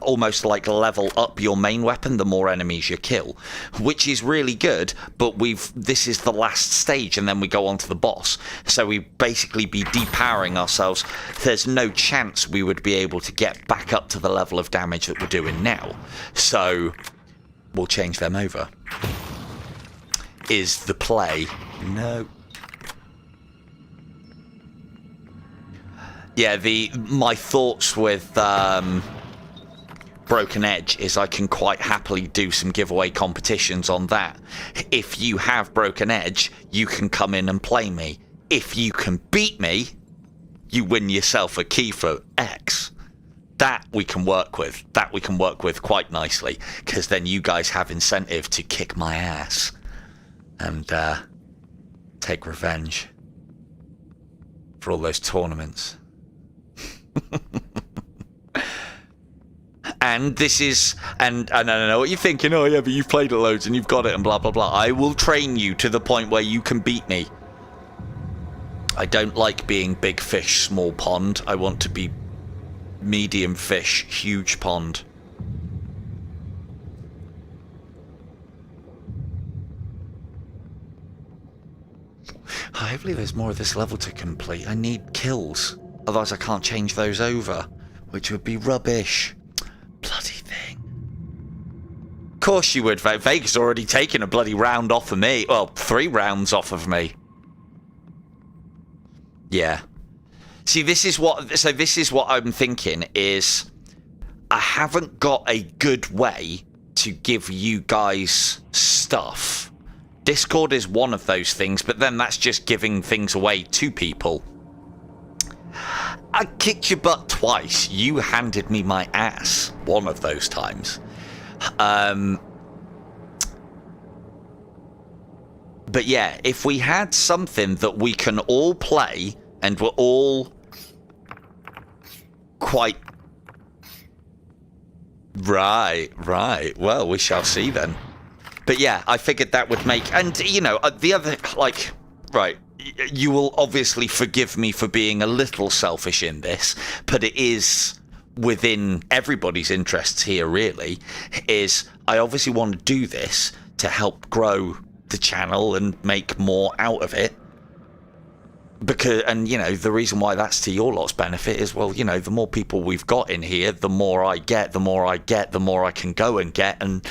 almost like level up your main weapon the more enemies you kill, which is really good. But this is the last stage, and then we go on to the boss, so we basically be depowering ourselves. There's no chance we would be able to get back up to the level of damage that we're doing now, so we'll change them over. Is the play? No. Yeah, my thoughts with Broken Edge is I can quite happily do some giveaway competitions on that. If you have Broken Edge, you can come in and play me. If you can beat me, you win yourself a key for X. That we can work with. That we can work with quite nicely, because then you guys have incentive to kick my ass and take revenge for all those tournaments. And this is, and I don't know what you're thinking, oh yeah, but you've played it loads and you've got it and blah, blah, blah. I will train you to the point where you can beat me. I don't like being big fish, small pond. I want to be medium fish, huge pond. Hopefully there's more of this level to complete. I need kills. Otherwise I can't change those over, which would be rubbish. Bloody thing. Of course you would. Vega's already taken a bloody round off of me. Well, 3 rounds off of me. Yeah. See, this is what I'm thinking is I haven't got a good way to give you guys stuff. Discord is one of those things, but then that's just giving things away to people. I kicked your butt twice. You handed me my ass one of those times. But yeah, if we had something that we can all play and we're all quite... Right. Well, we shall see then. But yeah, I figured that would make... And, you know, the other, like... Right, you will obviously forgive me for being a little selfish in this, but it is within everybody's interests here, really, is I obviously want to do this to help grow the channel and make more out of it. Because, and you know, the reason why that's to your lot's benefit is, well, you know, the more people we've got in here, the more I get, the more I can go and get, and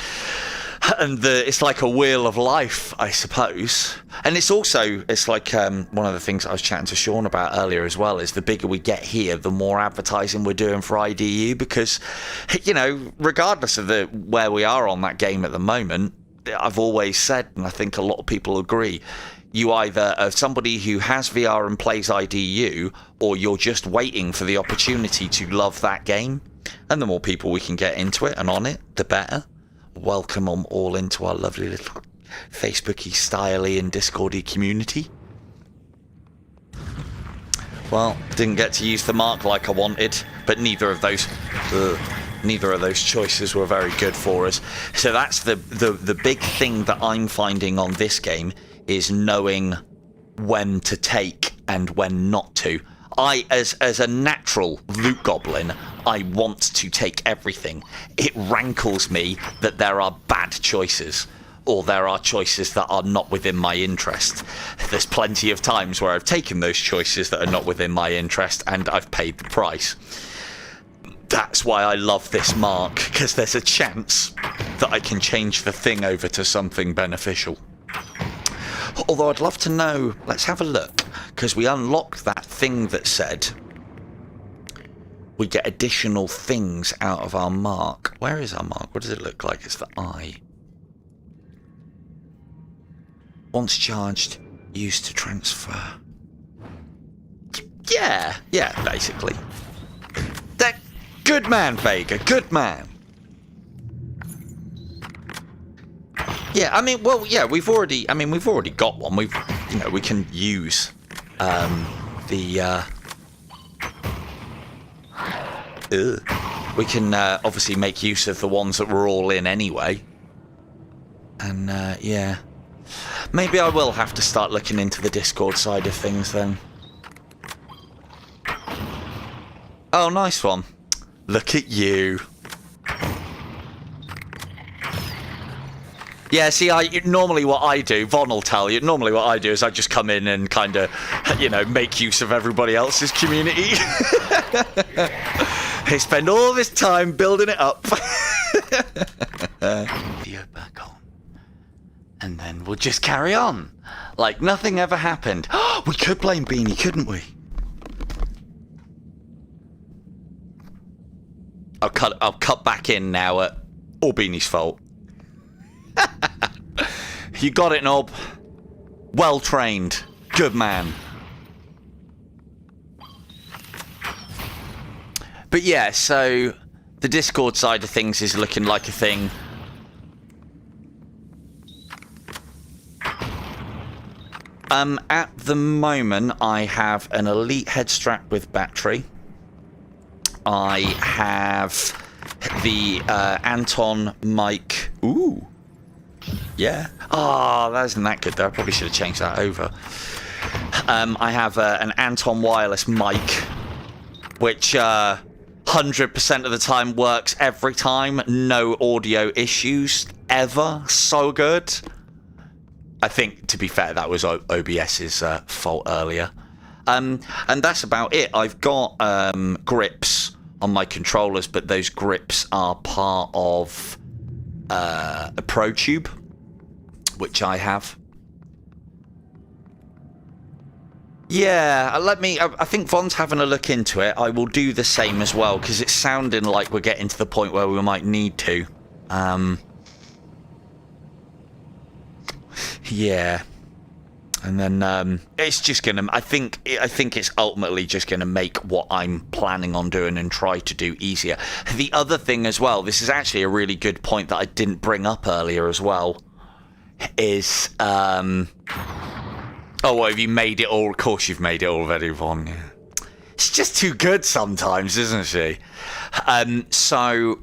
it's like a wheel of life, I suppose. And it's also, it's like one of the things I was chatting to Sean about earlier as well, is the bigger we get here, the more advertising we're doing for IDU, because, you know, regardless of where we are on that game at the moment, I've always said, and I think a lot of people agree, you either are somebody who has VR and plays IDU, or you're just waiting for the opportunity to love that game. And the more people we can get into it and on it, the better. Welcome them all into our lovely little Facebooky, styley and Discordy community. Well, didn't get to use the mark like I wanted, but neither of those choices were very good for us. So that's the big thing that I'm finding on this game, is knowing when to take and when not to. I, as a natural loot goblin, I want to take everything. It rankles me that there are bad choices, or there are choices that are not within my interest. There's plenty of times where I've taken those choices that are not within my interest, and I've paid the price. That's why I love this mark, because there's a chance that I can change the thing over to something beneficial. Although I'd love to know, let's have a look, because we unlocked that thing that said we get additional things out of our mark. Where is our mark? What does it look like? It's the eye. Once charged, used to transfer. Yeah, basically. That good man, Vega, good man. Yeah, I mean, well, yeah, we've already got one. We can use we can obviously make use of the ones that we're all in anyway. And yeah, maybe I will have to start looking into the Discord side of things then. Oh, nice one. Look at you. Yeah, see, normally what I do, Von will tell you, normally what I do is I just come in and kind of, you know, make use of everybody else's community. They spend all this time building it up. Video back on. And then we'll just carry on. Like nothing ever happened. We could blame Beanie, couldn't we? I'll cut back in now at all Beanie's fault. You got it, Nob. Well trained. Good man. But yeah, so the Discord side of things is looking like a thing. At the moment, I have an elite head strap with battery. I have the Anton mic. Ooh. Yeah. Oh, that isn't that good though. I probably should have changed that over. I have an Anton wireless mic, which 100% of the time works every time. No audio issues ever. So good. I think, to be fair, that was OBS's fault earlier. And that's about it. I've got grips on my controllers, but those grips are part of a Pro Tube, which I have. Yeah, I think Von's having a look into it. I will do the same as well, because it's sounding like we're getting to the point where we might need to. Yeah. And then it's just gonna. I think it's ultimately just gonna make what I'm planning on doing and try to do easier. The other thing as well, this is actually a really good point that I didn't bring up earlier as well, is oh, well, have you made it all? Of course, you've made it already, Von. Yeah. She's just too good sometimes, isn't she? So...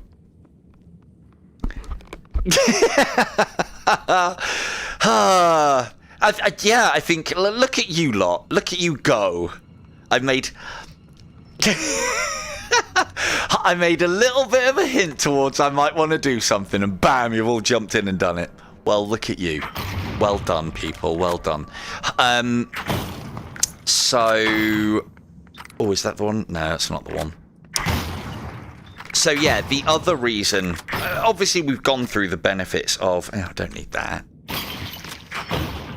yeah, I think... Look at you lot. Look at you go. I've made... I made a little bit of a hint towards I might want to do something, and bam, you've all jumped in and done it. Well, look at you. Well done, people. Well done. So... Oh, is that the one? No, that's not the one. So, yeah, the other reason... obviously, we've gone through the benefits of... Oh, I don't need that.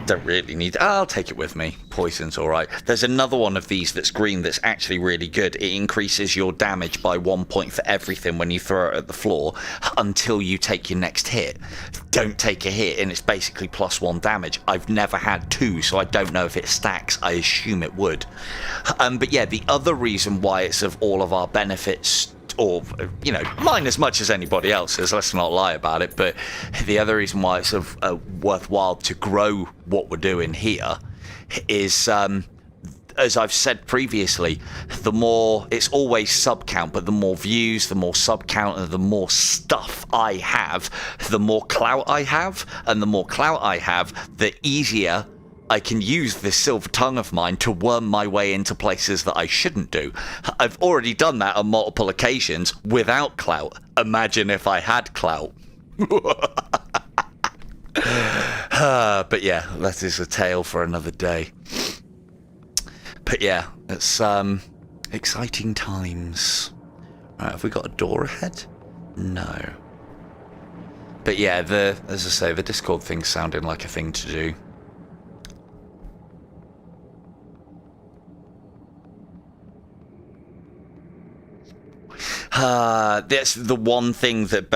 Don't really need... I'll take it with me. Poison's all right. There's another one of these that's green that's actually really good. It increases your damage by 1 point for everything when you throw it at the floor until you take your next hit. Don't take a hit, and it's basically +1 damage. I've never had 2, so I don't know if it stacks. I assume it would. But yeah, the other reason why it's of all of our benefits... or, you know, mine as much as anybody else's, let's not lie about it, but the other reason why it's worthwhile to grow what we're doing here is, as I've said previously, the more, it's always sub-count, but the more views, the more sub-count, and the more stuff I have, the more clout I have, and the more clout I have, the easier I can use this silver tongue of mine to worm my way into places that I shouldn't do. I've already done that on multiple occasions without clout. Imagine if I had clout. But yeah, that is a tale for another day. But yeah, it's exciting times. Right, have we got a door ahead? No. But yeah, as I say, the Discord thing's sounding like a thing to do. That's the one thing that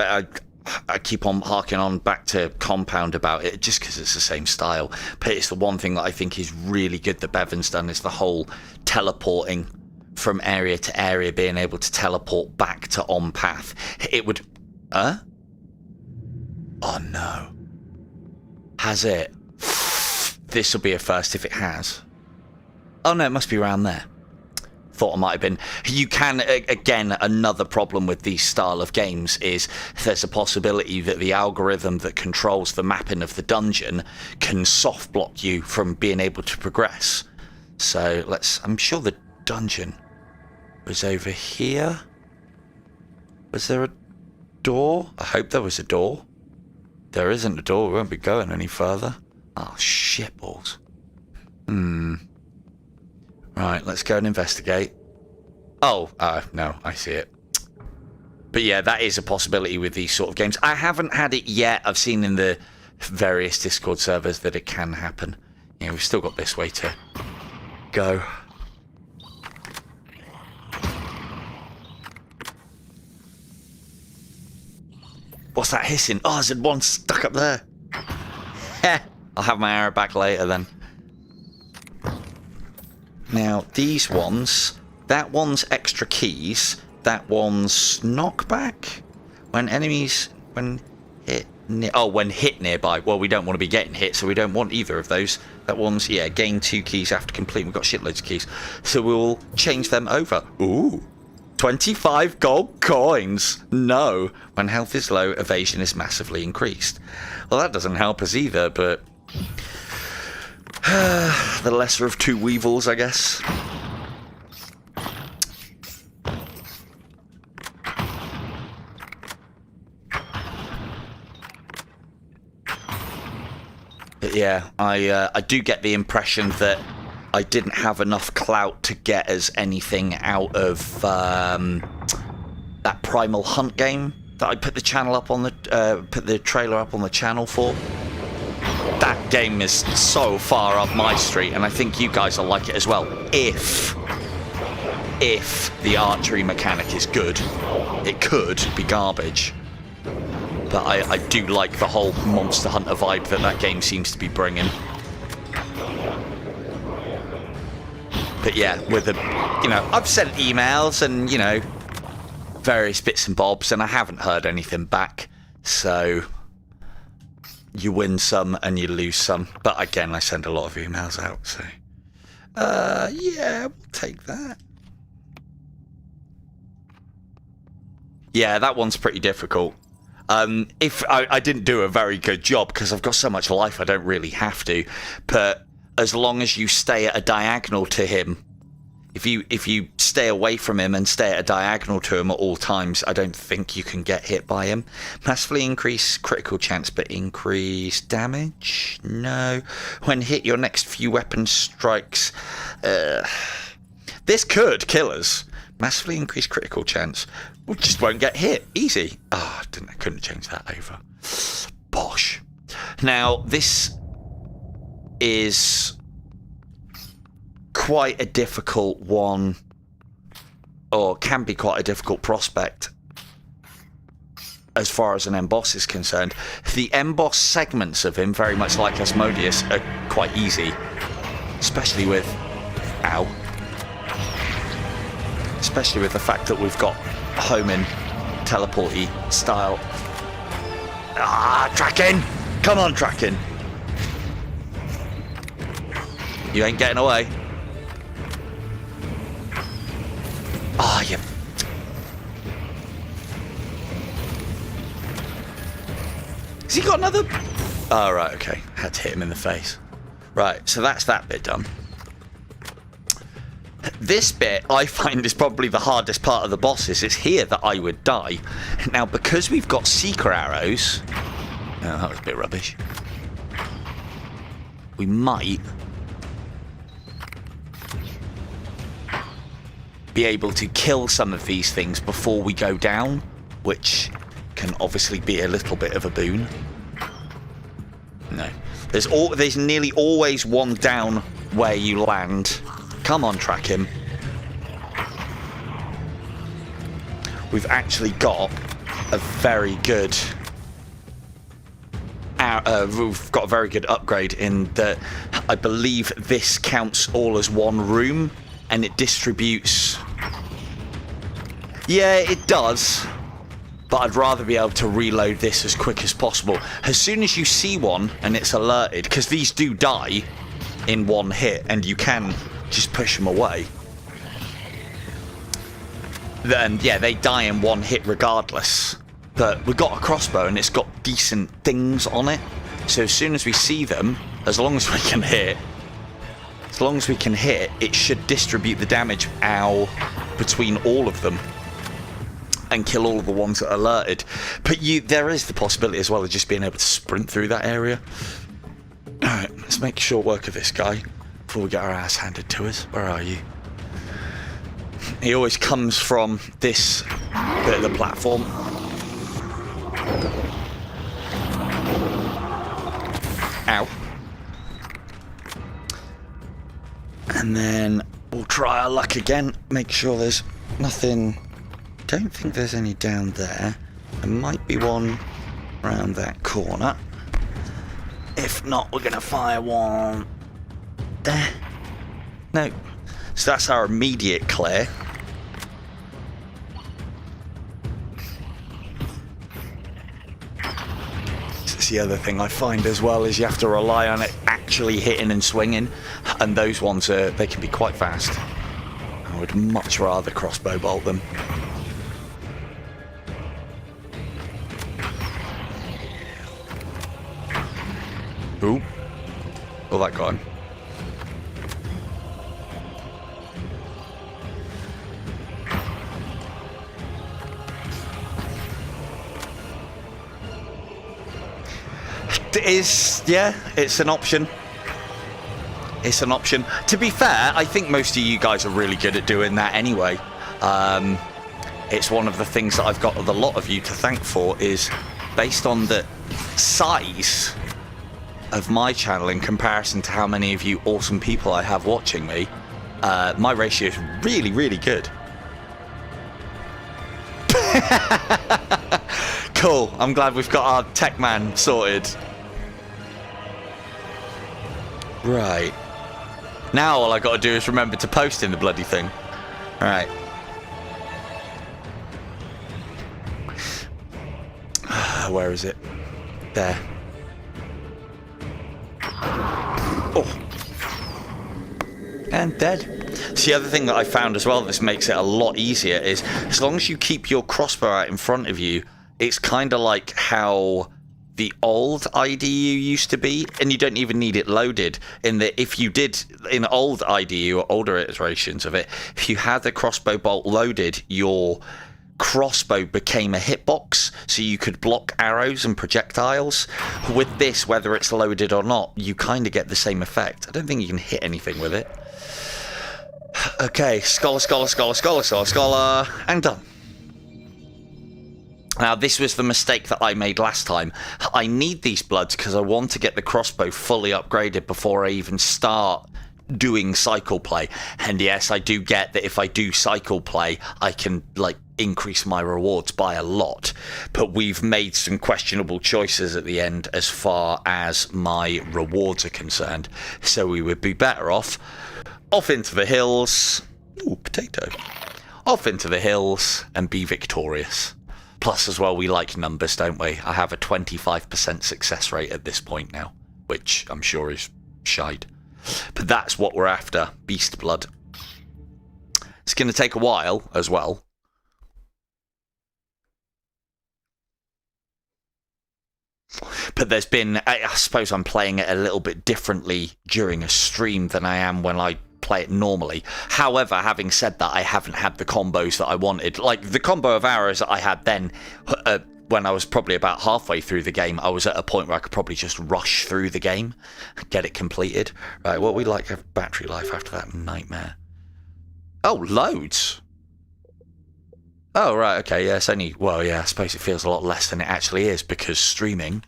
I keep on harking on back to Compound about it, just because it's the same style. But it's the one thing that I think is really good that Bevan's done, is the whole teleporting from area to area, being able to teleport back to on path. It would... Oh no. Has it? This will be a first if it has. Oh no, it must be around there. Thought it might have been. You can, again, another problem with these style of games is there's a possibility that the algorithm that controls the mapping of the dungeon can soft block you from being able to progress. So I'm sure the dungeon was over here. Was there a door? I hope there was a door. There isn't a door. We won't be going any further. Oh, shitballs. Right, let's go and investigate. Oh, no, I see it. But yeah, that is a possibility with these sort of games. I haven't had it yet. I've seen in the various Discord servers that it can happen. Yeah, we've still got this way to go. What's that hissing? Oh, there's one stuck up there. I'll have my arrow back later then. Now, these ones, that one's extra keys, that one's knockback. When hit nearby. Well, we don't want to be getting hit, so we don't want either of those. That one's, yeah, gain 2 keys after complete. We've got shitloads of keys. So we'll change them over. Ooh, 25 gold coins. No. When health is low, evasion is massively increased. Well, that doesn't help us either, but... the lesser of two weevils, I guess. But yeah, I do get the impression that I didn't have enough clout to get us anything out of that Primal Hunt game that I put the channel up on put the trailer up on the channel for. That game is so far up my street, and I think you guys will like it as well. If the archery mechanic is good. It could be garbage. But I do like the whole Monster Hunter vibe that game seems to be bringing. But yeah, with the, I've sent emails and, various bits and bobs, and I haven't heard anything back. So... you win some and you lose some. But again, I send a lot of emails out, so... yeah, we'll take that. Yeah, that one's pretty difficult. If I didn't do a very good job because I've got so much life, I don't really have to. But as long as you stay at a diagonal to him, if you stay away from him and stay at a diagonal to him at all times, I don't think you can get hit by him. Massively increase critical chance, but increase damage? No. When hit, your next few weapon strikes. This could kill us. Massively increase critical chance. We just won't get hit. Easy. Oh, I couldn't change that over. Bosh. Now, this is quite a difficult one, or can be quite a difficult prospect as far as an end boss is concerned. The end boss segments of him, very much like Asmodeus, are quite easy, especially with especially with the fact that we've got homing teleporty style. Tracking! Come on, tracking! You ain't getting away. Yeah. Has he got another? Oh, right, okay. Had to hit him in the face. Right, so that's that bit done. This bit, I find, is probably the hardest part of the bosses. It's here that I would die. Now, because we've got seeker arrows... Oh, that was a bit rubbish. We might be able to kill some of these things before we go down, which can obviously be a little bit of a boon. No. There's nearly always one down where you land. Come on, track him. We've actually got a very good... we've got a very good upgrade in that I believe this counts all as one room, and it distributes... Yeah, it does, but I'd rather be able to reload this as quick as possible. As soon as you see one and it's alerted, because these do die in one hit, and you can just push them away. Then, yeah, they die in one hit regardless. But we've got a crossbow and it's got decent things on it. So as soon as we see them, as long as we can hit, it should distribute the damage between all of them and kill all of the ones that are alerted. But there is the possibility as well of just being able to sprint through that area. Alright, let's make short work of this guy before we get our ass handed to us. Where are you? He always comes from this bit of the platform. Ow. And then we'll try our luck again. Make sure there's nothing... Don't think there's any down there. There might be one around that corner. If not, we're going to fire one there. No. So that's our immediate clear. The other thing I find as well is you have to rely on it actually hitting and swinging, and those ones they can be quite fast. I would much rather crossbow bolt them. Ooh. Oh, that got him. It's an option. It's an option. To be fair, I think most of you guys are really good at doing that anyway. It's one of the things that I've got a lot of you to thank for, is based on the size of my channel in comparison to how many of you awesome people I have watching me. My ratio is really, really good. Cool. I'm glad we've got our tech man sorted. Right. Now all I got to do is remember to post in the bloody thing. Alright. Where is it? There. Oh. And dead. The other thing that I found as well, this makes it a lot easier, is as long as you keep your crossbow out in front of you, it's kind of like how the old IDU used to be, and you don't even need it loaded, in that if you did, in old IDU or older iterations of it, if you had the crossbow bolt loaded, your crossbow became a hitbox, so you could block arrows and projectiles. With this, whether it's loaded or not, you kind of get the same effect. I don't think you can hit anything with it. Okay, scholar, and done. Now, this was the mistake that I made last time. I need these bloods because I want to get the crossbow fully upgraded before I even start doing cycle play. And yes, I do get that if I do cycle play, I can, like, increase my rewards by a lot. But we've made some questionable choices at the end as far as my rewards are concerned. So we would be better off into the hills. Ooh, potato. Off into the hills and be victorious. Plus, as well, we like numbers, don't we? I have a 25% success rate at this point now, which I'm sure is shite. But that's what we're after, beast blood. It's going to take a while as well. But there's been, I suppose I'm playing it a little bit differently during a stream than I am when I play it normally. However, having said that, I haven't had the combos that I wanted. Like, the combo of arrows that I had then, when I was probably about halfway through the game, I was at a point where I could probably just rush through the game and get it completed. Right, what we like have battery life after that nightmare. Oh, loads. Oh, right, okay, yeah, it's only, well, yeah, I suppose it feels a lot less than it actually is because streaming's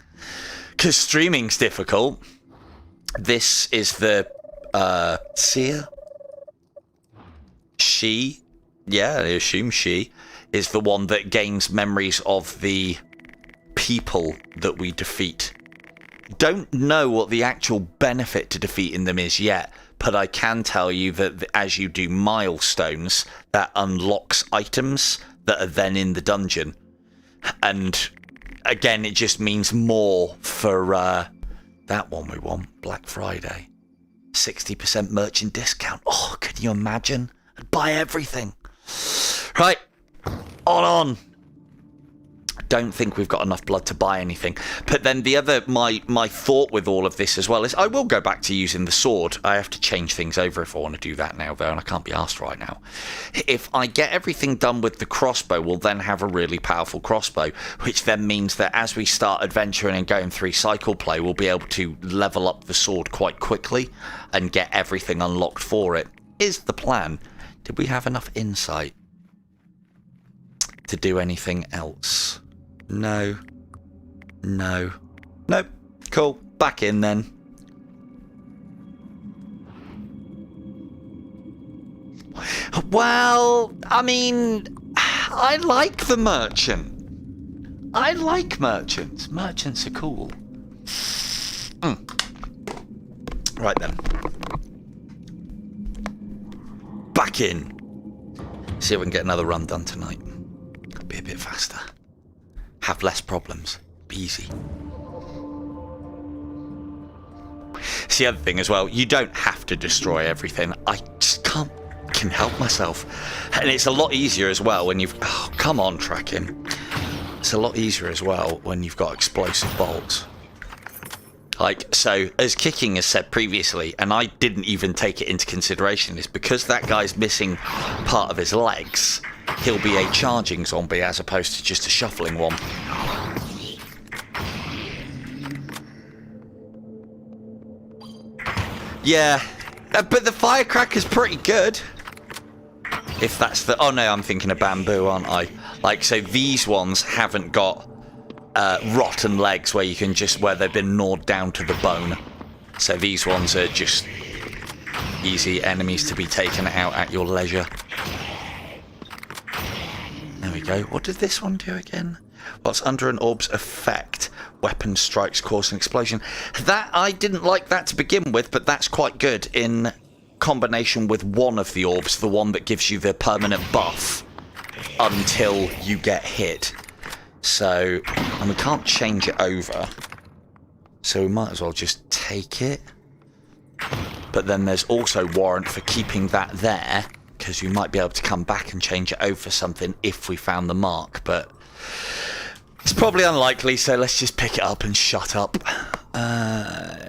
difficult. This is the seer? She, yeah, I assume she is the one that gains memories of the people that we defeat. Don't know what the actual benefit to defeating them is yet, but I can tell you that as you do milestones, that unlocks items that are then in the dungeon. And again, it just means more for that one we want, Black Friday. 60% merchant discount. Oh, can you imagine? I'd buy everything. Right, on. Don't think we've got enough blood to buy anything. But then the other, my thought with all of this as well is I will go back to using the sword. I have to change things over if I want to do that now, though, and I can't be asked right now. If I get everything done with the crossbow, we'll then have a really powerful crossbow, which then means that as we start adventuring and going through cycle play, we'll be able to level up the sword quite quickly and get everything unlocked for it, is the plan. Did we have enough insight to do anything else? No. Nope. Cool. Back in then. Well, I mean, I like the merchant. I like merchants. Merchants are cool. Right then. Back in. See if we can get another run done tonight. Could be a bit faster. Have less problems. Be easy. It's the other thing as well, you don't have to destroy everything. I just can help myself. And it's a lot easier as well when you've... Oh, come on, tracking. It's a lot easier as well when you've got explosive bolts. Like, so, as Kicking has said previously, and I didn't even take it into consideration, is because that guy's missing part of his legs, he'll be a charging zombie as opposed to just a shuffling one. Yeah, but the firecracker's pretty good. If that's the... Oh no, I'm thinking of bamboo, aren't I? Like, so these ones haven't got rotten legs where you can just... where they've been gnawed down to the bone. So these ones are just easy enemies to be taken out at your leisure. There we go. What did this one do again? What's under an orb's effect? Weapon strikes cause an explosion. That, I didn't like that to begin with, but that's quite good in combination with one of the orbs, the one that gives you the permanent buff until you get hit. So, and we can't change it over. So we might as well just take it. but then there's also warrant for keeping that there, because we might be able to come back and change it over for something if we found the mark, but it's probably unlikely, so let's just pick it up and shut up.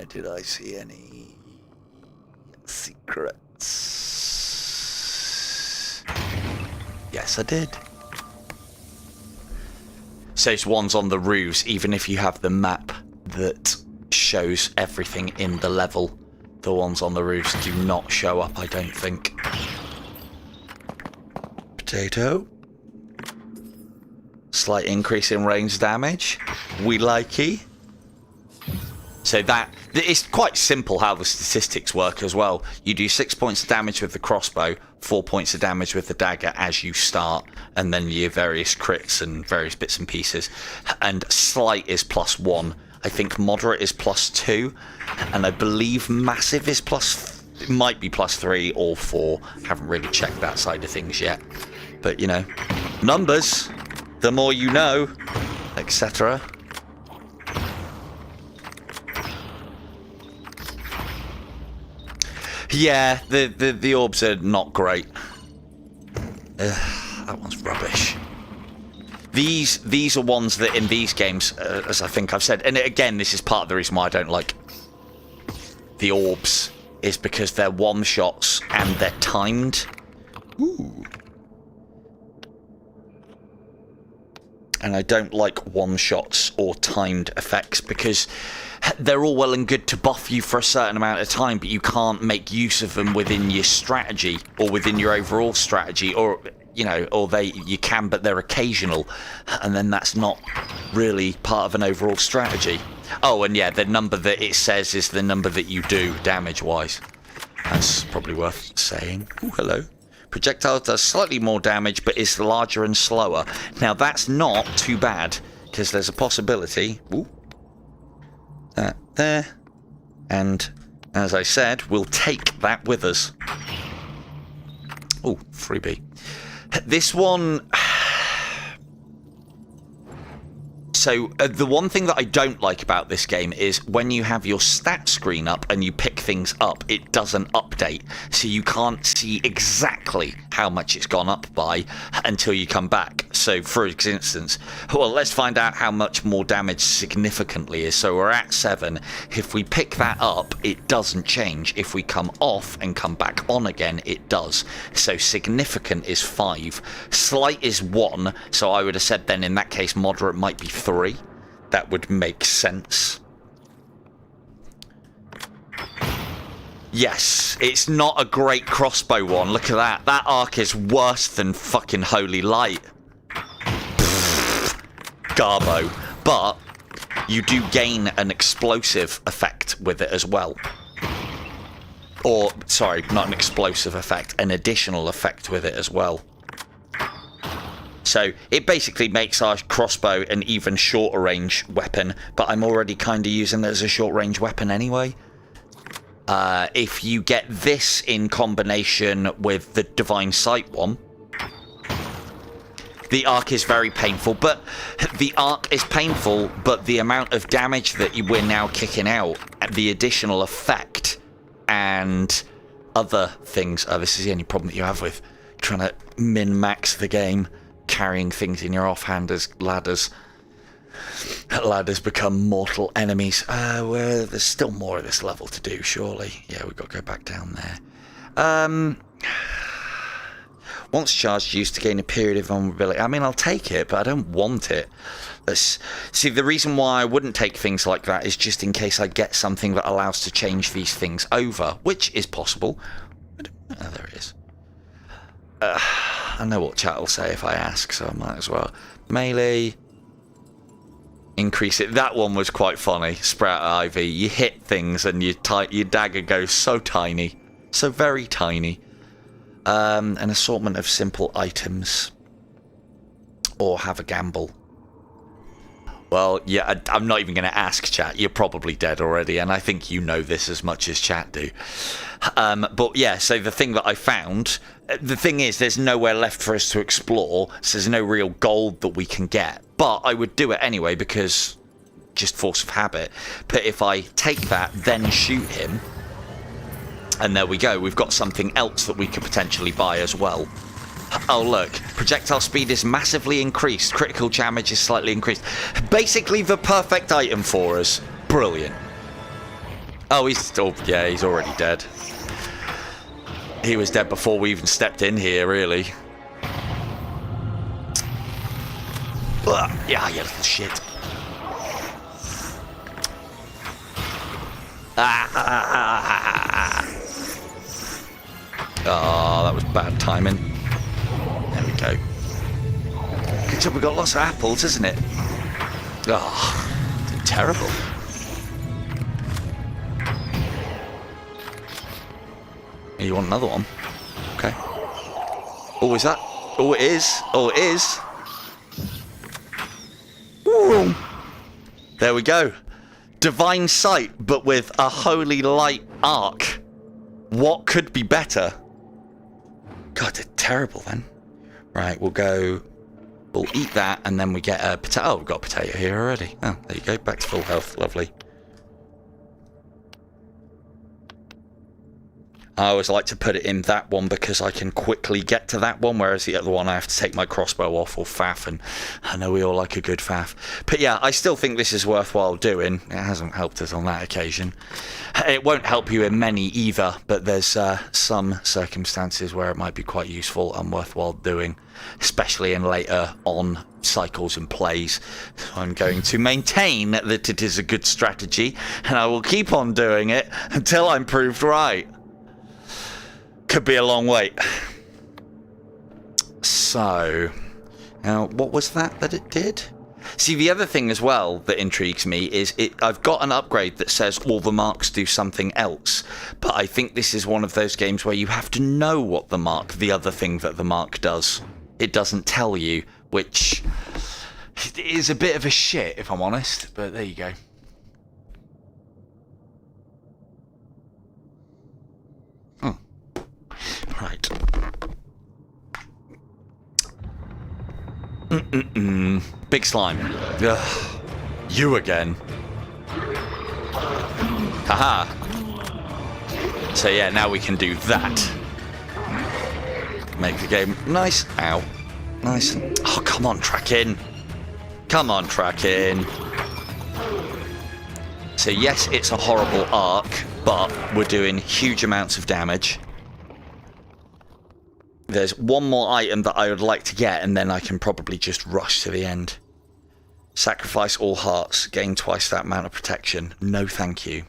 Did I see any secrets? Yes, I did. Says ones on the roofs, even if you have the map that shows everything in the level, the ones on the roofs do not show up, I don't think. Potato. Slight increase in range damage. We likey. So that it's quite simple how the statistics work as well. You do 6 points of damage with the crossbow, 4 points of damage with the dagger as you start, and then your various crits and various bits and pieces. And slight is +1. I think moderate is +2, and I believe massive is it might be +3 or 4. Haven't really checked that side of things yet. But you know, numbers, the more you know, etc. Yeah, the orbs are not great. That one's rubbish. These are ones that in these games, as I think I've said, and again, this is part of the reason why I don't like the orbs, is because they're one-shots and they're timed. Ooh. And I don't like one-shots or timed effects because they're all well and good to buff you for a certain amount of time, but you can't make use of them within your strategy or within your overall strategy, or you know, or you can, but they're occasional, and then that's not really part of an overall strategy. Oh, and yeah, the number that it says is the number that you do damage-wise. That's probably worth saying. Ooh, hello. Projectile does slightly more damage, but is larger and slower. Now that's not too bad, because there's a possibility. Ooh. That there, and as I said, we'll take that with us. Oh, freebie. This one. So the one thing that I don't like about this game is when you have your stat screen up and you pick things up, it doesn't update. So you can't see exactly how much it's gone up by until you come back. So for instance, well, let's find out how much more damage significantly is. So we're at 7. If we pick that up, it doesn't change. If we come off and come back on again, it does. So significant is 5. Slight is 1. So I would have said then in that case, moderate might be 3. That would make sense. Yes, it's not a great crossbow one. Look at that. That arc is worse than fucking Holy Light. Garbo. But you do gain an explosive effect with it as well. Or, sorry, not an explosive effect, an additional effect with it as well. So it basically makes our crossbow an even shorter range weapon, but I'm already kind of using it as a short range weapon anyway. If you get this in combination with the Divine Sight one, the arc is very painful, but the arc is painful, but the amount of damage that we're now kicking out, the additional effect, and other things. This is the only problem that you have with trying to min-max the game, carrying things in your offhand as ladders. Ladders become mortal enemies. Well, there's still more of this level to do, surely. Yeah, we've got to go back down there. Once charged, used to gain a period of vulnerability. I mean, I'll take it, but I don't want it. See, the reason why I wouldn't take things like that is just in case I get something that allows to change these things over, which is possible. Oh, there it is. I know what chat will say if I ask, so I might as well. Melee. Increase it. That one was quite funny. Sprout Ivy. You hit things and your dagger goes so tiny. So very tiny. An assortment of simple items. Or have a gamble. Well, yeah, I'm not even going to ask chat. You're probably dead already, and I think you know this as much as chat do. But yeah, so the thing that I found, the thing is, there's nowhere left for us to explore, so there's no real gold that we can get. But I would do it anyway, because just force of habit. But if I take that, then shoot him, And there we go. We've got something else that we could potentially buy as well. Oh, look. Projectile speed is massively increased. Critical damage is slightly increased. Basically the perfect item for us. Brilliant. Oh, he's still... Yeah, he's already dead. He was dead before we even stepped in here, really. Ugh. Yeah, you little shit. Oh, that was bad timing. There we go. Good job, we got lots of apples, isn't it? Oh, terrible. You want another one? Okay. Oh, is that? Oh, it is. Oh, it is. Ooh. There we go. Divine Sight, but with a holy light arc. What could be better? God, they're terrible then. Right, we'll go... We'll eat that, and then we get a potato. Oh, we've got a potato here already. Oh, there you go. Back to full health. Lovely. I always like to put it in that one because I can quickly get to that one, whereas the other one I have to take my crossbow off or faff, and I know we all like a good faff. But yeah, I still think this is worthwhile doing. It hasn't helped us on that occasion. It won't help you in many either, but there's some circumstances where it might be quite useful and worthwhile doing, especially in later on cycles and plays. So I'm going to maintain that it is a good strategy, and I will keep on doing it until I'm proved right. Could be a long wait. So, now what was that it did? See, the other thing as well that intrigues me is I've got an upgrade that says all the marks do something else, but I think this is one of those games where you have to know what the other thing that the mark does. It doesn't tell you, which is a bit of a shit, if I'm honest, but there you go. Right. Big slime. Ugh. You again. Haha. So yeah, now we can do that. Make the game nice. Ow. Nice. Oh, come on, track in. Come on, track in. So yes, it's a horrible arc, but we're doing huge amounts of damage. There's one more item that I would like to get, and then I can probably just rush to the end. Sacrifice all hearts. Gain twice that amount of protection. No thank you.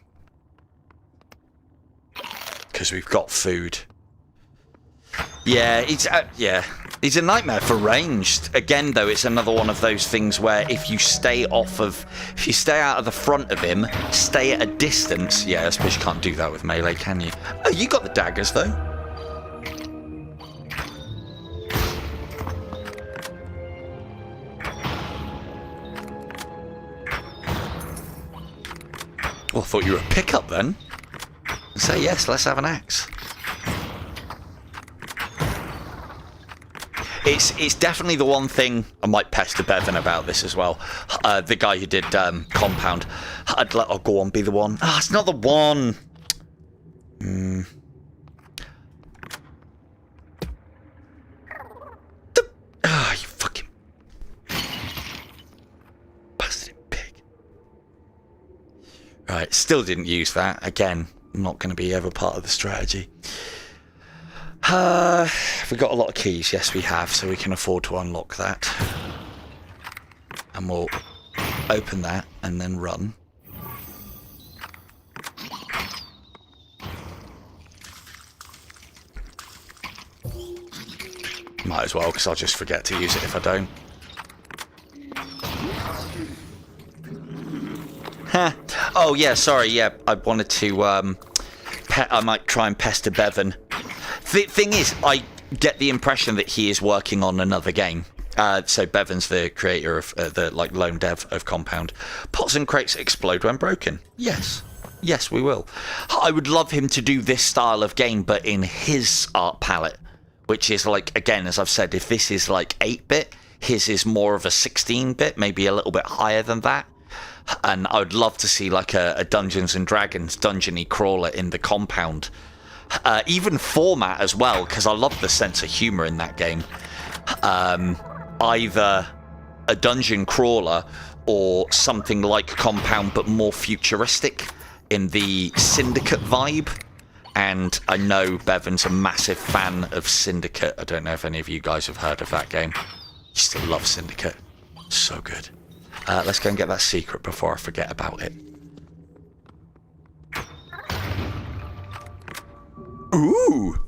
Because we've got food. Yeah, it's a nightmare for ranged. Again, though, it's another one of those things where if you stay out of the front of him, stay at a distance. Yeah, I suppose you can't do that with melee, can you? Oh, you got the daggers, though. Well, I thought you were a pickup then. Say yes, let's have an axe. It's definitely the one thing I might pester Bevan about this as well. The guy who did Compound. I'd let go on, be the one. Ah, it's not the one. You fucking bastard pig. Right, still didn't use that. Again, not going to be ever part of the strategy. We've got a lot of keys. Yes, we have, so we can afford to unlock that. And we'll open that and then run. Might as well, because I'll just forget to use it if I don't. Oh, yeah, sorry, yeah, I wanted to, I might try and pester Bevan. The thing is, I get the impression that he is working on another game. So Bevan's the creator of the lone dev of Compound. Pots and crates explode when broken. Yes. Yes, we will. I would love him to do this style of game, but in his art palette, which is like, again, as I've said, if this is like 8-bit, his is more of a 16-bit, maybe a little bit higher than that. And I would love to see like a Dungeons and Dragons dungeony crawler in the Compound even format as well, because I love the sense of humor in that game. Either a dungeon crawler or something like Compound, but more futuristic in the Syndicate vibe. And I know Bevan's a massive fan of Syndicate. I don't know if any of you guys have heard of that game. Used to love Syndicate. So good. Let's go and get that secret before I forget about it. Ooh.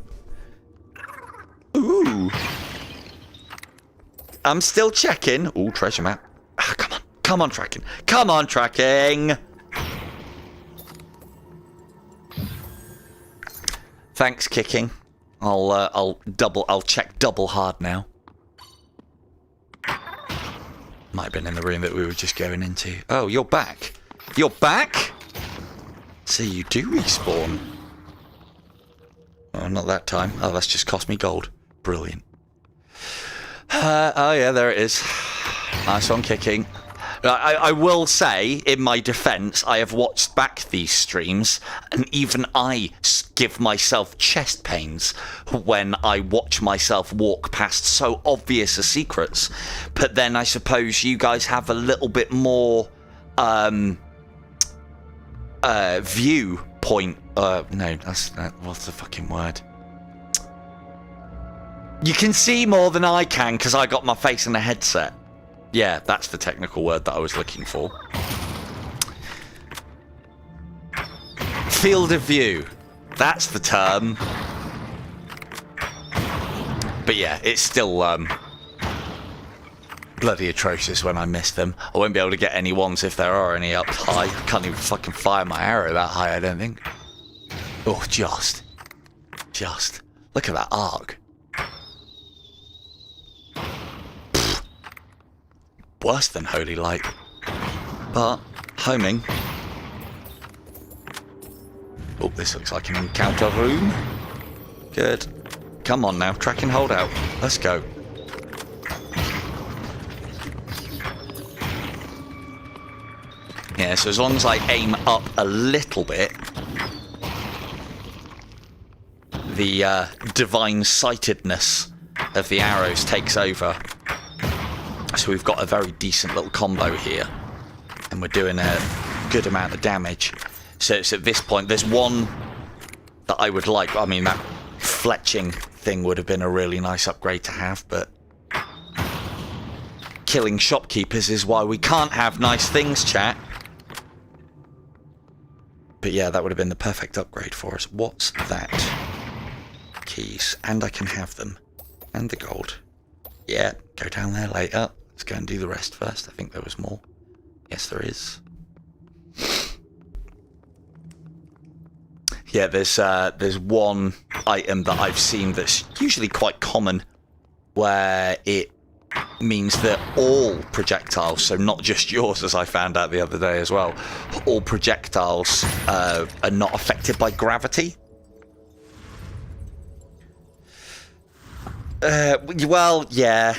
Ooh. I'm still checking. Ooh, treasure map. Ah, come on. Come on, tracking. Come on, tracking. Thanks, kicking. I'll check double hard now. Might have been in the room that we were just going into. Oh, you're back. You're back? So you do respawn. Oh, not that time. Oh, that's just cost me gold. Brilliant. Oh yeah, there it is. Nice one, kicking. I will say, in my defense, I have watched back these streams, and even I give myself chest pains when I watch myself walk past so obvious secrets. But then I suppose you guys have a little bit more viewpoint. No, what's the fucking word? You can see more than I can because I got my face in a headset. Yeah, that's the technical word that I was looking for. Field of view. That's the term. But yeah, it's still bloody atrocious when I miss them. I won't be able to get any ones if there are any up high. I can't even fucking fire my arrow that high, I don't think. Oh, just. Look at that arc. Worse than Holy Light. But, homing. Oh, this looks like an encounter room. Good. Come on now, track and hold out. Let's go. Yeah, so as long as I aim up a little bit, the divine sightedness of the arrows takes over. So we've got a very decent little combo here, and we're doing a good amount of damage. So it's at this point, there's one that I would like. I mean, that fletching thing would have been a really nice upgrade to have, but killing shopkeepers is why we can't have nice things, chat. But yeah, that would have been the perfect upgrade for us. What's that? Keys, and I can have them. And the gold. Yeah, go down there later. Let's go and do the rest first. I think there was more. Yes, there is. Yeah, there's one item that I've seen that's usually quite common, where it means that all projectiles, so not just yours, as I found out the other day as well, all projectiles are not affected by gravity. Well, yeah.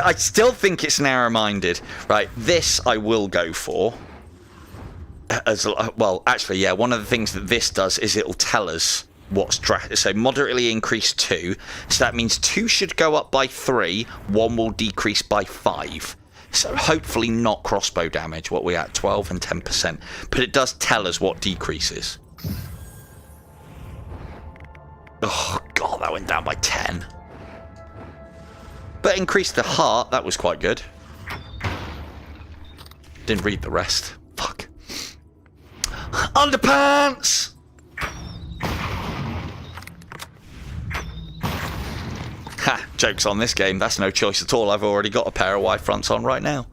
I still think it's narrow-minded. Right, this I will go for. Well, actually, yeah, one of the things that this does is it'll tell us what's... So, moderately increased 2. So that means 2 should go up by 3. 1 will decrease by 5. So hopefully not crossbow damage, what we're at, 12 and 10%. But it does tell us what decreases. Oh, God, that went down by 10. But increased the heart, that was quite good. Didn't read the rest. Fuck. Underpants! Ha, joke's on this game. That's no choice at all. I've already got a pair of Y fronts on right now.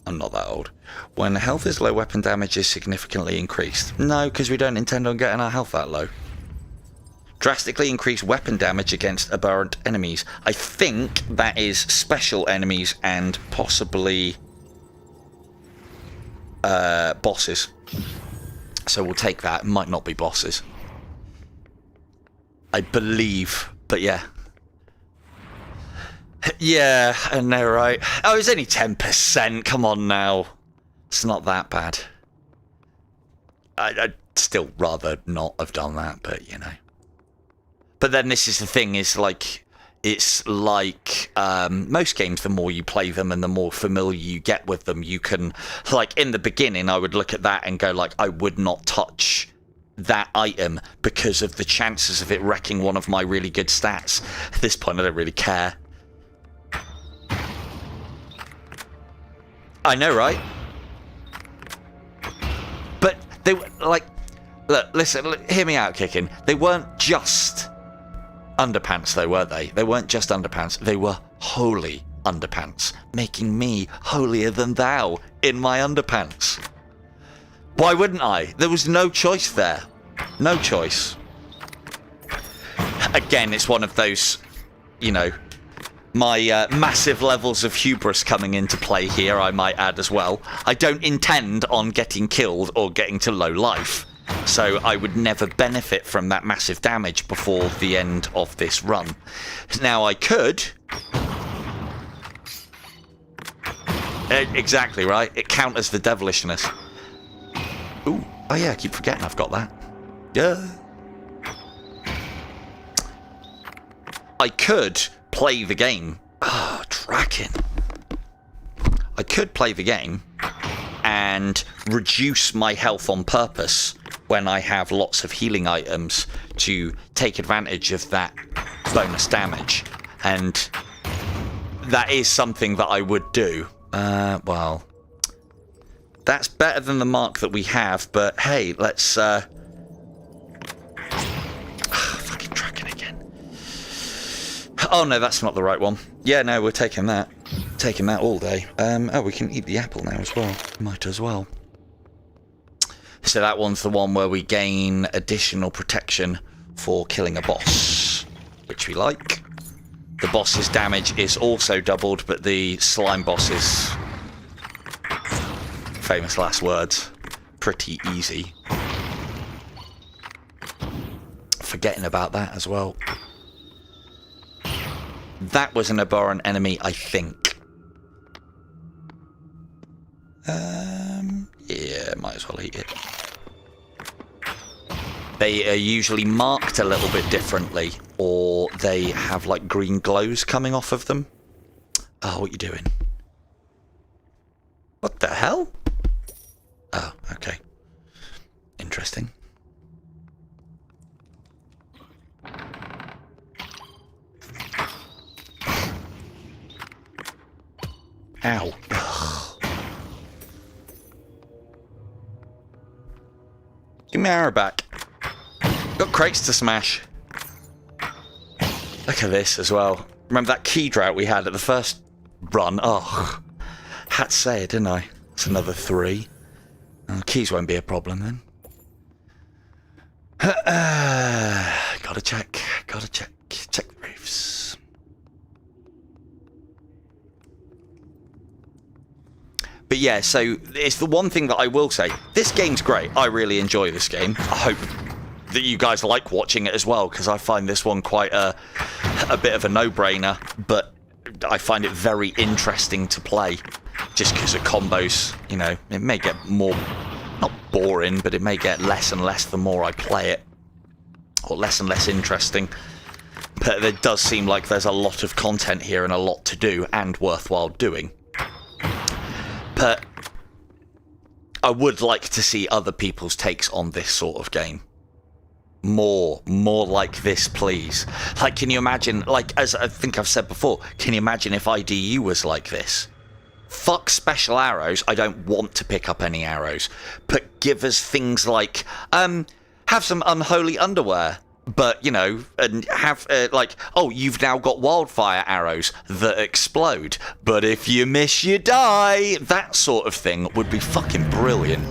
I'm not that old. When health is low, weapon damage is significantly increased. No, because we don't intend on getting our health that low. Drastically increase weapon damage against aberrant enemies. I think that is special enemies and possibly bosses. So we'll take that. It might not be bosses, I believe, but yeah. Yeah, I know, right? Oh, it's only 10%. Come on now. It's not that bad. still rather not have done that, but you know. But then this is the thing, is like, it's like most games, the more you play them and the more familiar you get with them, you can, like in the beginning, I would look at that and go like, I would not touch that item because of the chances of it wrecking one of my really good stats. At this point, I don't really care. I know, right? But they were like, look, listen, look, hear me out, Kicking. They weren't just underpants, though, were they? They weren't just underpants. They were holy underpants, making me holier than thou in my underpants. Why wouldn't I? There was no choice there. No choice. Again, it's one of those, you know, my massive levels of hubris coming into play here, I might add as well. I don't intend on getting killed or getting to low life, so I would never benefit from that massive damage before the end of this run. Now, I could... Exactly, right? It counters the devilishness. Ooh, oh yeah, I keep forgetting I've got that. Yeah. I could play the game. Ah, tracking. I could play the game and reduce my health on purpose when I have lots of healing items to take advantage of that bonus damage. And that is something that I would do. Well, that's better than the mark that we have, but hey, let's, fucking tracking again. Oh no, that's not the right one. Yeah, no, we're taking that. Taking that all day. Oh, we can eat the apple now as well. Might as well. So that one's the one where we gain additional protection for killing a boss, which we like. The boss's damage is also doubled, but the slime boss is, famous last words, pretty easy. Forgetting about that as well. That was an Aberrant enemy, I think. Yeah, might as well eat it. They are usually marked a little bit differently, or they have like green glows coming off of them. Oh, what are you doing? What the hell? Oh, okay. Interesting. Ow. Give me my arrow back. Got crates to smash. Look at this as well. Remember that key drought we had at the first run? Oh, had to say it, didn't I? It's another 3. Keys won't be a problem then. Gotta check. Check the roofs. But yeah, so it's the one thing that I will say. This game's great. I really enjoy this game. I hope that you guys like watching it as well, because I find this one quite a bit of a no-brainer, but I find it very interesting to play, just because of combos. You know, it may get more, not boring, but it may get less and less the more I play it, or less and less interesting. But it does seem like there's a lot of content here and a lot to do, and worthwhile doing. But I would like to see other people's takes on this sort of game. More like this, please. Like, can you imagine, like, as I think I've said before, can you imagine if IDU was like this? Fuck special arrows, I don't want to pick up any arrows. But give us things like, have some unholy underwear. But, you know, and have, like, oh, you've now got wildfire arrows that explode. But if you miss, you die. That sort of thing would be fucking brilliant.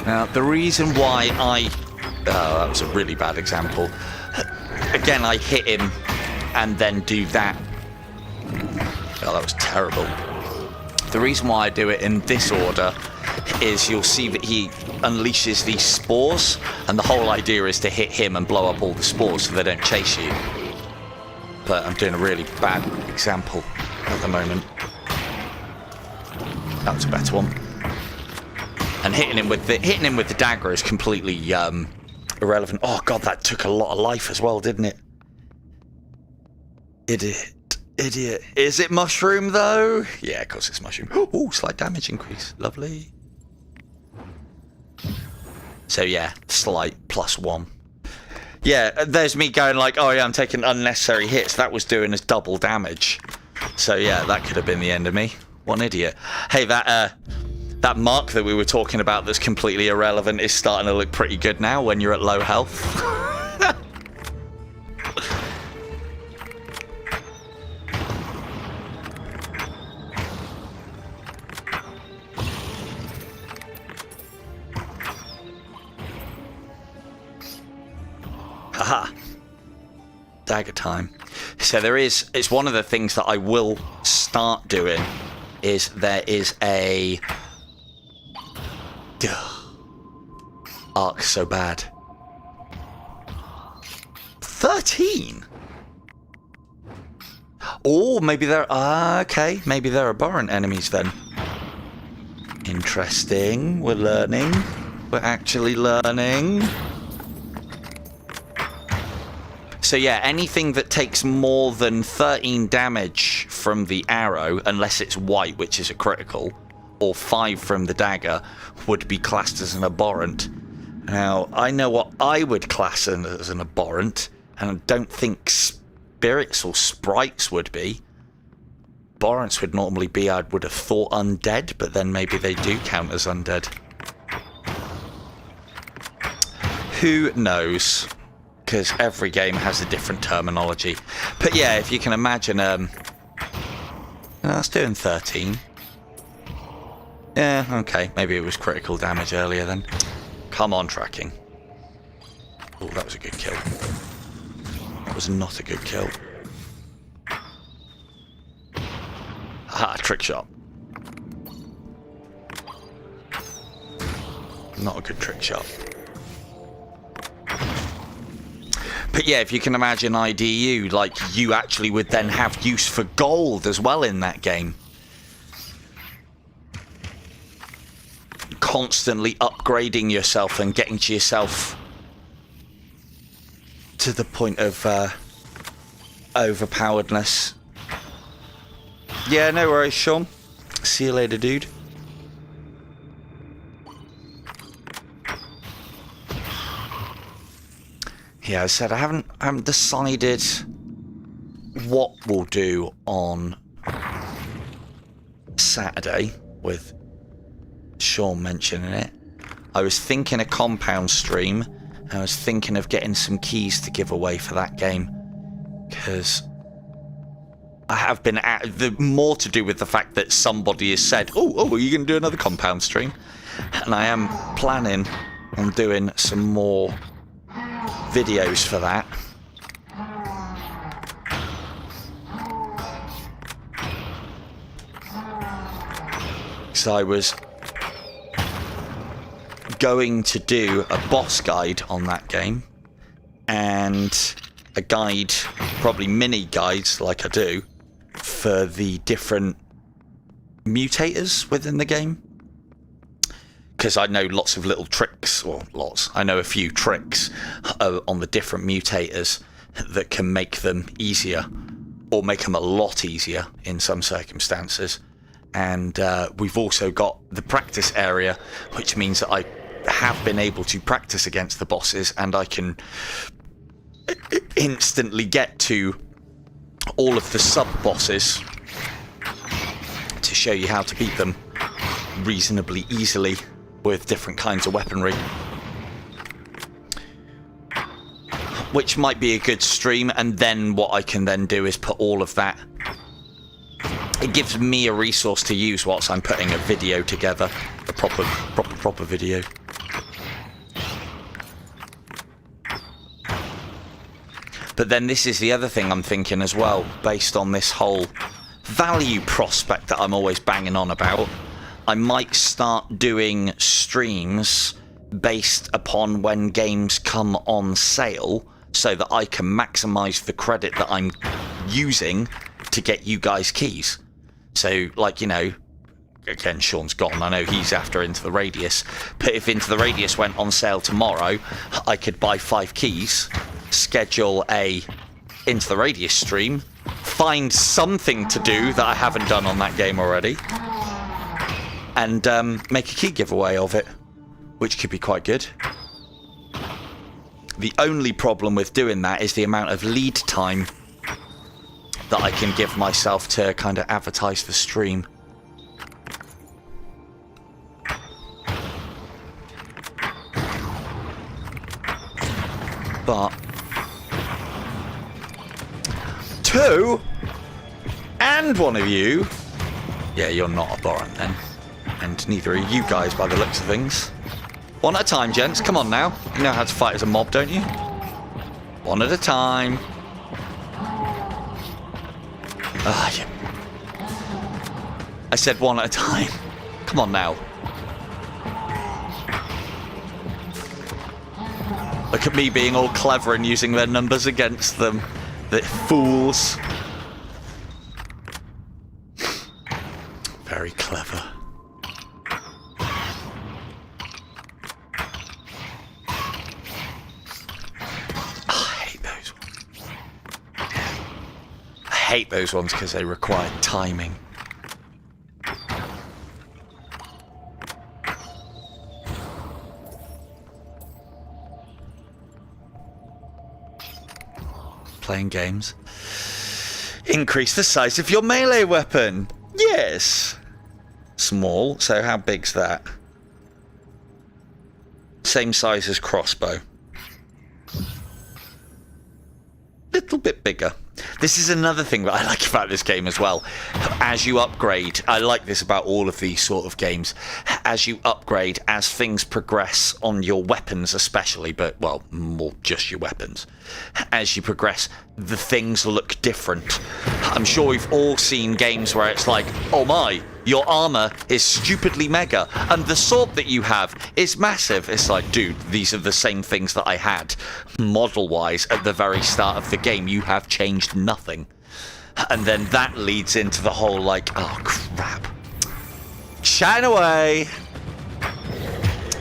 Now, the reason why oh, that was a really bad example. Again, I hit him and then do that. Oh, that was terrible. The reason why I do it in this order is you'll see that he unleashes these spores, and the whole idea is to hit him and blow up all the spores so they don't chase you. But I'm doing a really bad example at the moment. That was a better one. And hitting him with the dagger is completely irrelevant. Oh god, that took a lot of life as well, didn't it? Idiot. Is it mushroom though? Yeah, of course it's mushroom. Oh, slight damage increase. Lovely. So yeah, slight +1. Yeah, there's me going like, oh yeah, I'm taking unnecessary hits. That was doing us double damage. So yeah, that could have been the end of me. What an idiot. Hey, that mark that we were talking about that's completely irrelevant is starting to look pretty good now when you're at low health. Haha. Dagger time. So it's one of the things that I will start doing is there is a... Arc so bad. 13? Oh, maybe there... okay, maybe there are abhorrent enemies then. Interesting. We're learning. We're actually learning. So yeah, anything that takes more than 13 damage from the arrow, unless it's white, which is a critical, or 5 from the dagger, would be classed as an abhorrent. Now, I know what I would class as an abhorrent, and I don't think spirits or sprites would be. Abhorrents would normally be, I would have thought, undead, but then maybe they do count as undead. Who knows? Because every game has a different terminology. But yeah, if you can imagine, that's doing 13. Yeah, okay, maybe it was critical damage earlier then. Come on, tracking. Oh, that was a good kill. That was not a good kill. Aha, trick shot. Not a good trick shot. But yeah, if you can imagine IDU, like, you actually would then have use for gold as well in that game. Constantly upgrading yourself and getting to yourself to the point of overpoweredness. Yeah, no worries, Sean. See you later, dude. Yeah, I said I haven't decided what we'll do on Saturday with Sean mentioning it. I was thinking a compound stream. I was thinking of getting some keys to give away for that game, because I have been more to do with the fact that somebody has said, oh, are you going to do another compound stream? And I am planning on doing some more videos for that. So I was going to do a boss guide on that game and a guide, probably mini guides like I do, for the different mutators within the game. Because I know lots of little tricks, or lots, I know a few tricks on the different mutators that can make them easier, or make them a lot easier in some circumstances. And we've also got the practice area, which means that I have been able to practice against the bosses, and I can instantly get to all of the sub-bosses to show you how to beat them reasonably easily with different kinds of weaponry, which might be a good stream. And then what I can then do is put all of that, it gives me a resource to use whilst I'm putting a video together, a proper video. But then this is the other thing I'm thinking as well, based on this whole value prospect that I'm always banging on about. I might start doing streams based upon when games come on sale, so that I can maximize the credit that I'm using to get you guys keys. So, like, you know, again, Sean's gone. I know he's after Into the Radius. But if Into the Radius went on sale tomorrow, I could buy 5 keys, schedule a Into the Radius stream, find something to do that I haven't done on that game already, and make a key giveaway of it, which could be quite good. The only problem with doing that is the amount of lead time that I can give myself to kind of advertise the stream. But 2 and one of you, yeah, you're not a Boran then, and neither are you guys by the looks of things. One at a time, gents. Come on now. You know how to fight as a mob, don't you? One at a time. Yeah. I said one at a time. Come on now. Look at me being all clever and using their numbers against them. The fools. Very clever. I hate those ones because they require timing. Playing games. Increase the size of your melee weapon. Yes. Small. So how big's that? Same size as crossbow. Little bit bigger. This is another thing that I like about this game as well. As you upgrade, I like this about all of these sort of games. As you upgrade, as things progress on your weapons especially, but, well, more just your weapons. As you progress, the things look different. I'm sure we've all seen games where it's like, oh my, your armor is stupidly mega, and the sword that you have is massive. It's like, dude, these are the same things that I had, model-wise, at the very start of the game. You have changed nothing. And then that leads into the whole, like, oh, crap. Shine away!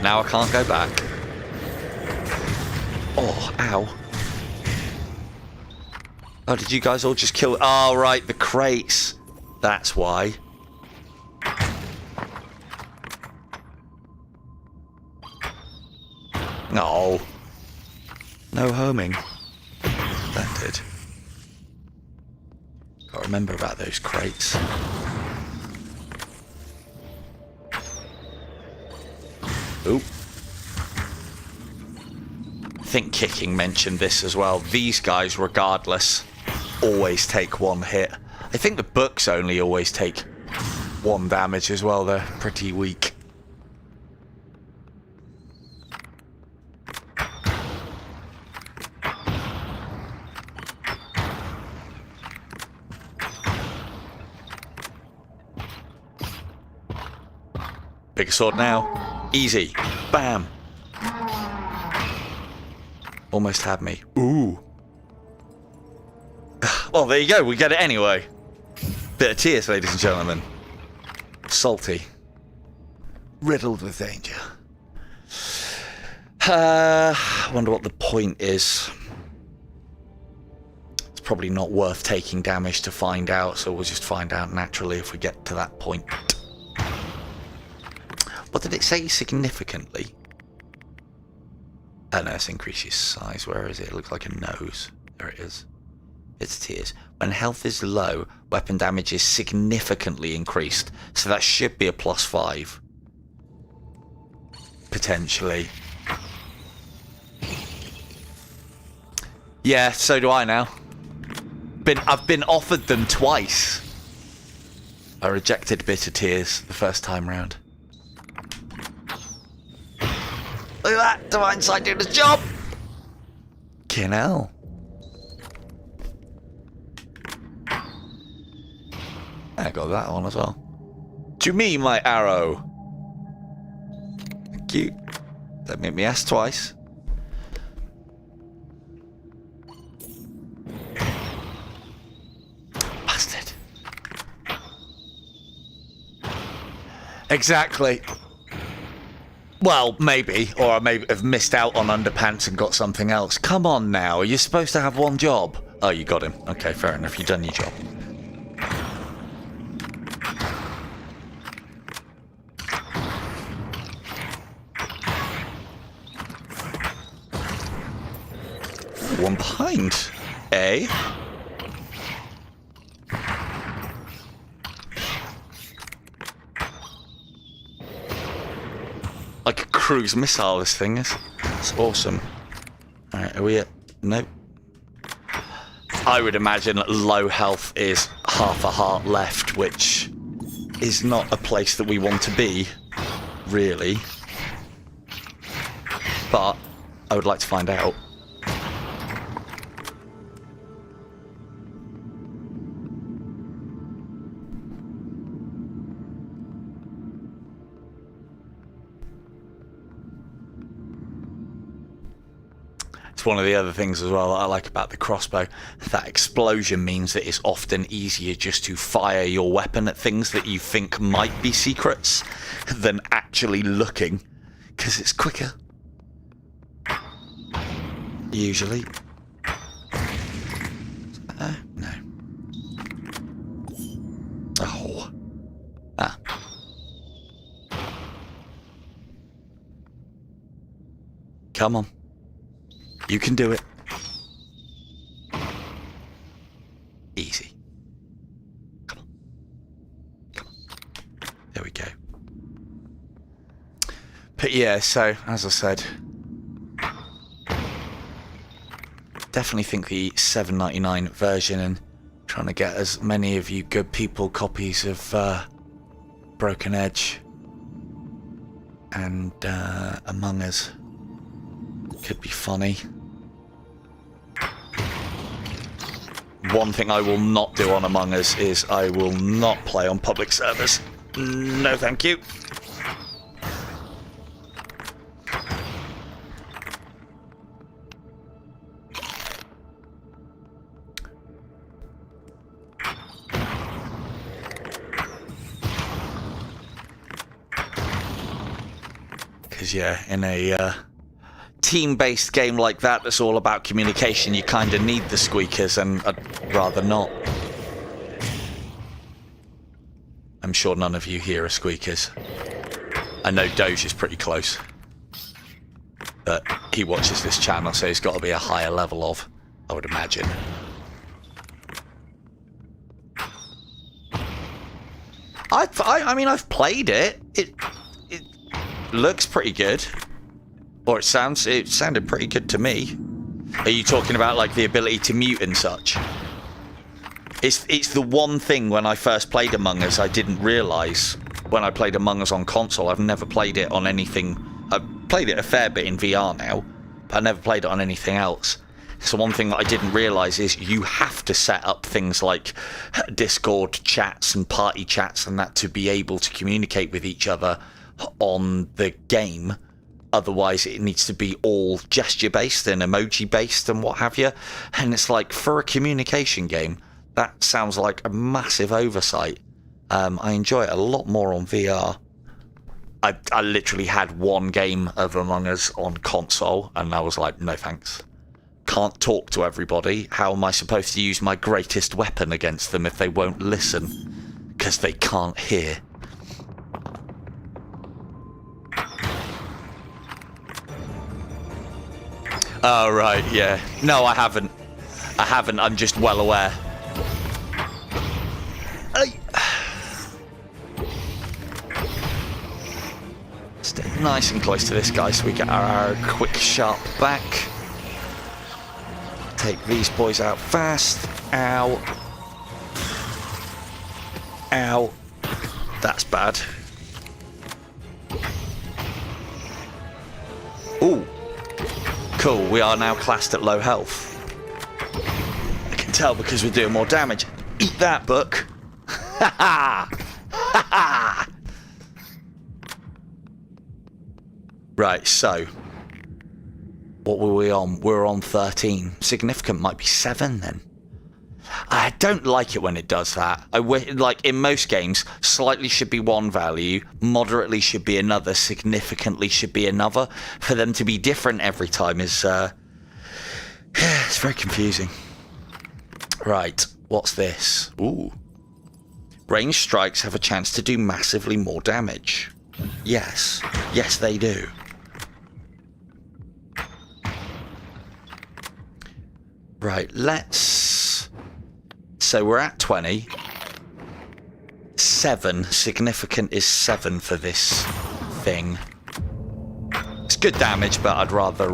Now I can't go back. Oh, ow. Oh, did you guys all just kill... Oh, right, the crates. That's why. No. No homing. That did. Gotta remember about those crates. Oop. I think Kicking mentioned this as well. These guys, regardless, always take 1 hit. I think the books only always take 1 damage as well. They're pretty weak. Big sword now. Easy. Bam. Almost had me. Ooh. Well, there you go. We get it anyway. Bit of tears, ladies and gentlemen. Salty. Riddled with danger. I wonder what the point is. It's probably not worth taking damage to find out, so we'll just find out naturally if we get to that point. What did it say? Significantly? Oh no, it's increases size. Where is it? It looks like a nose. There it is. It's tears. When health is low, weapon damage is significantly increased. So that should be a +5. Potentially. Yeah, so do I now. I've been offered them twice. I rejected Bitter Tears the first time round. Look at that! Divine Sight doing its job! Fucking hell. I got that one as well. To me, my arrow. Thank you. Don't make me ask twice. Bastard. Exactly. Well, maybe. Or I may have missed out on underpants and got something else. Come on now. You're supposed to have one job. Oh, you got him. Okay, fair enough. You've done your job. One behind. Eh? Like a cruise missile, this thing is. It's awesome. Alright, are we at... Nope. I would imagine that low health is half a heart left, which is not a place that we want to be, really. But I would like to find out. It's one of the other things as well that I like about the crossbow. That explosion means that it's often easier just to fire your weapon at things that you think might be secrets than actually looking, because it's quicker. Usually. No. Oh. Ah. Come on. You can do it. Easy. Come on. Come on. There we go. But yeah, so, as I said, definitely think the $7.99 version, and trying to get as many of you good people copies of Broken Edge and Among Us could be funny. One thing I will not do on Among Us is I will not play on public servers. No, thank you. Because, yeah, in a team-based game like that that's all about communication, you kind of need the squeakers, and I'd rather not. I'm sure none of you here are squeakers. I know Doge is pretty close, but he watches this channel, so he's got to be a higher level of, I would imagine. I mean, I've played it. It looks pretty good. Or it sounded pretty good to me. Are you talking about like the ability to mute and such? It's the one thing when I first played Among Us I didn't realise when I played Among Us on console. I've never played it on anything. I've played it a fair bit in VR now, but I never played it on anything else. So one thing that I didn't realise is you have to set up things like Discord chats and party chats and that to be able to communicate with each other on the game. Otherwise, it needs to be all gesture-based and emoji-based and what have you. And it's like, for a communication game, that sounds like a massive oversight. I enjoy it a lot more on VR. I literally had one game of Among Us on console, and I was like, no thanks. Can't talk to everybody. How am I supposed to use my greatest weapon against them if they won't listen? Because they can't hear. Oh, right, yeah. No, I haven't. I'm just well aware. Stay nice and close to this guy so we get our quick, sharp back. Take these boys out fast. Ow. Ow. That's bad. Ooh. Cool, we are now classed at low health. I can tell because we're doing more damage. Eat that, book. Ha ha! Ha ha! Right, so what were we on? We're on 13. Significant might be 7 then. I don't like it when it does that. Like in most games, slightly should be one value, moderately should be another, significantly should be another. For them to be different every time is it's very confusing. Right, what's this? Ooh. Ranged strikes have a chance to do massively more damage. Yes. Yes, they do. Right, let's... So we're at 20. 7. Significant is 7 for this thing. It's good damage, but I'd rather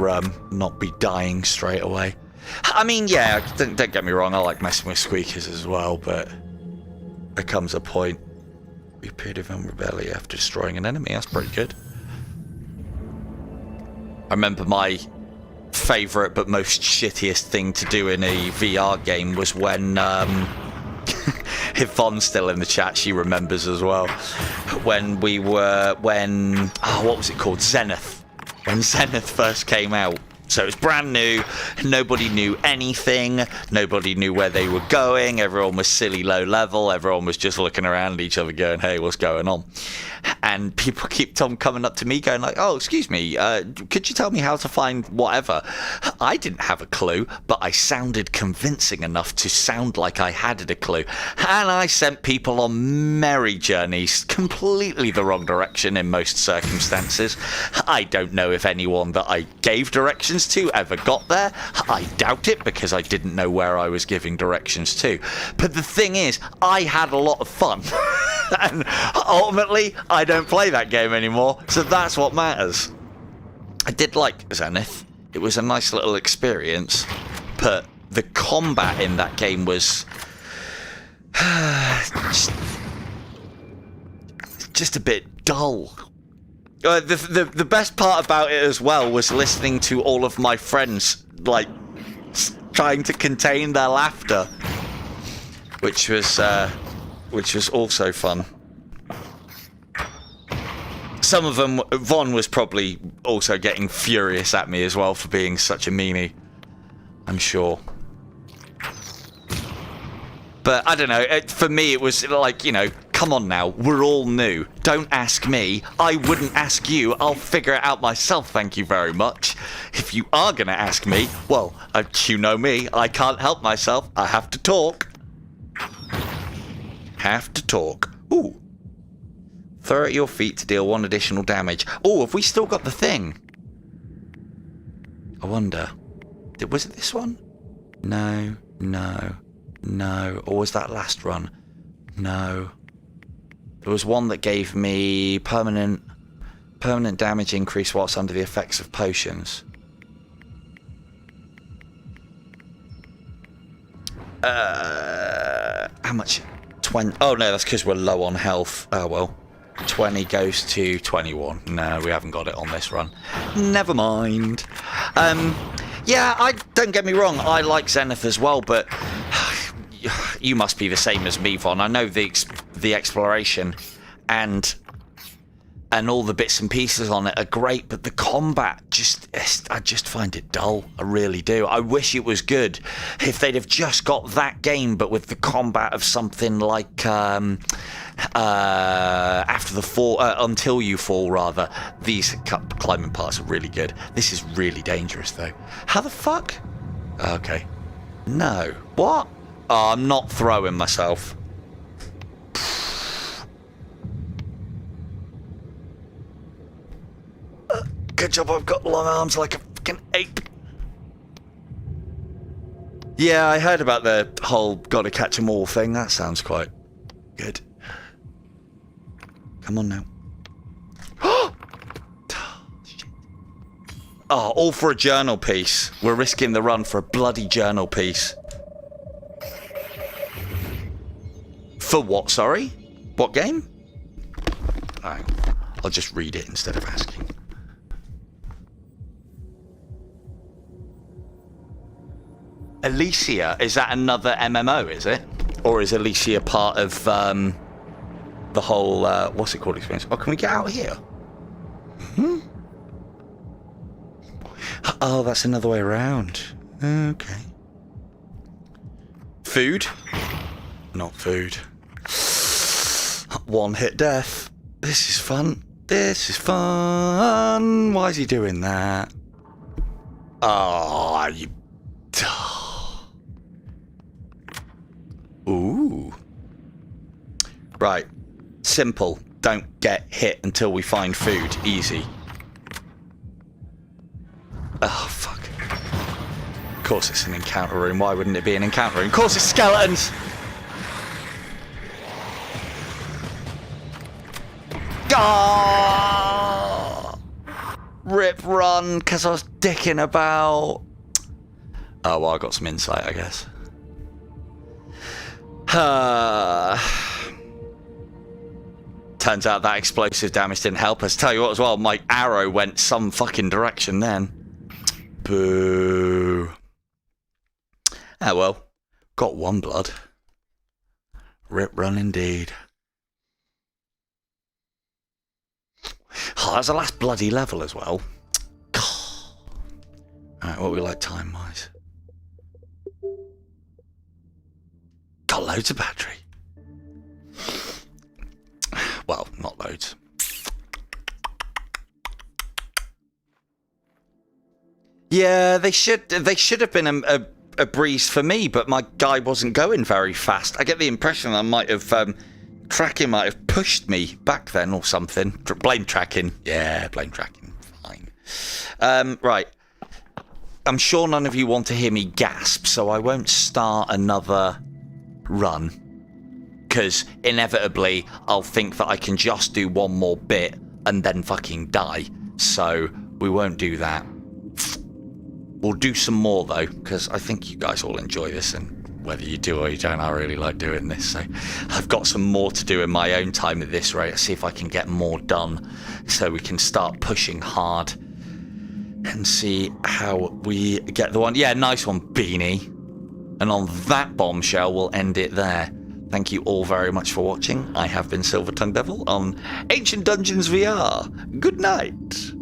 not be dying straight away. I mean, yeah, don't get me wrong, I like messing with squeakers as well, but there comes a point. We appeared of vulnerability after destroying an enemy. That's pretty good. I remember my favourite but most shittiest thing to do in a VR game was when Yvonne's still in the chat, she remembers as well, when what was it called, Zenith, when Zenith first came out. So it was brand new, nobody knew anything, nobody knew where they were going, everyone was silly low level, everyone was just looking around at each other going, hey, what's going on? And people keep coming up to me going like, oh, excuse me, could you tell me how to find whatever? I didn't have a clue, but I sounded convincing enough to sound like I had a clue. And I sent people on merry journeys, completely the wrong direction in most circumstances. I don't know if anyone that I gave directions to ever got there. I doubt it, because I didn't know where I was giving directions to. But the thing is, I had a lot of fun. And ultimately, I don't play that game anymore, so that's what matters. I did like Zenith. It was a nice little experience, but the combat in that game was just a bit dull. The best part about it as well was listening to all of my friends like trying to contain their laughter, which was also fun. Some of them, Von was probably also getting furious at me as well for being such a meanie, I'm sure. But I don't know, for me it was like, you know, come on now, we're all new. Don't ask me. I wouldn't ask you. I'll figure it out myself, thank you very much. If you are going to ask me, well, you know me, I can't help myself. I have to talk. Have to talk. Ooh. Throw at your feet to deal 1 additional damage. Oh, have we still got the thing? I wonder. Was it this one? No, no, no. Or was that last run? No. There was one that gave me permanent damage increase whilst under the effects of potions. How much? 20. Oh no, that's because we're low on health. Oh well. 20 goes to 21. No, we haven't got it on this run. Never mind. Yeah, don't get me wrong, I like Zenith as well, but you must be the same as me, Von. I know the exploration and all the bits and pieces on it are great, but the combat I just find it dull. I really do. I wish it was good. If they'd have just got that game, but with the combat of something like after the fall, until you fall, rather. These climbing parts are really good. This is really dangerous, though. How the fuck? Okay. No. What? Oh, I'm not throwing myself. Good job I've got long arms like a fucking ape. Yeah, I heard about the whole gotta catch 'em all thing. That sounds quite good. Come on now. Shit. Oh, all for a journal piece. We're risking the run for a bloody journal piece. For what, sorry? What game? Alright, I'll just read it instead of asking. Alicia, is that another MMO, is it? Or is Alicia part of the whole, what's it called, experience? Oh, can we get out here? Hmm? Oh, that's another way around. Okay. Food? Not food. One hit death. This is fun. This is fun. Why is he doing that? Oh, you... Ooh. Right. Simple. Don't get hit until we find food. Easy. Oh, fuck. Of course it's an encounter room. Why wouldn't it be an encounter room? Of course it's skeletons! Oh! Rip run, because I was dicking about. Oh, well, I got some insight, I guess. Turns out that explosive damage didn't help us. Tell you what as well, my arrow went some fucking direction then. Boo. Ah, well. Got one blood. Rip run indeed. Oh, that's the last bloody level as well. Alright, what we like time-wise? Got loads of battery. Well, not loads. Yeah, they should have been a breeze for me, but my guy wasn't going very fast. I get the impression I might have tracking might have pushed me back then or something. Blame tracking. Yeah, blame tracking. Fine. Right. I'm sure none of you want to hear me gasp, so I won't start another run. Because inevitably, I'll think that I can just do one more bit and then fucking die. So we won't do that. We'll do some more though, because I think you guys all enjoy this, and whether you do or you don't, I really like doing this. So I've got some more to do in my own time at this rate. I'll see if I can get more done so we can start pushing hard and see how we get the one. Yeah, nice one, Beanie. And on that bombshell, we'll end it there. Thank you all very much for watching. I have been Silver Tongue Devil on Ancient Dungeons VR. Good night.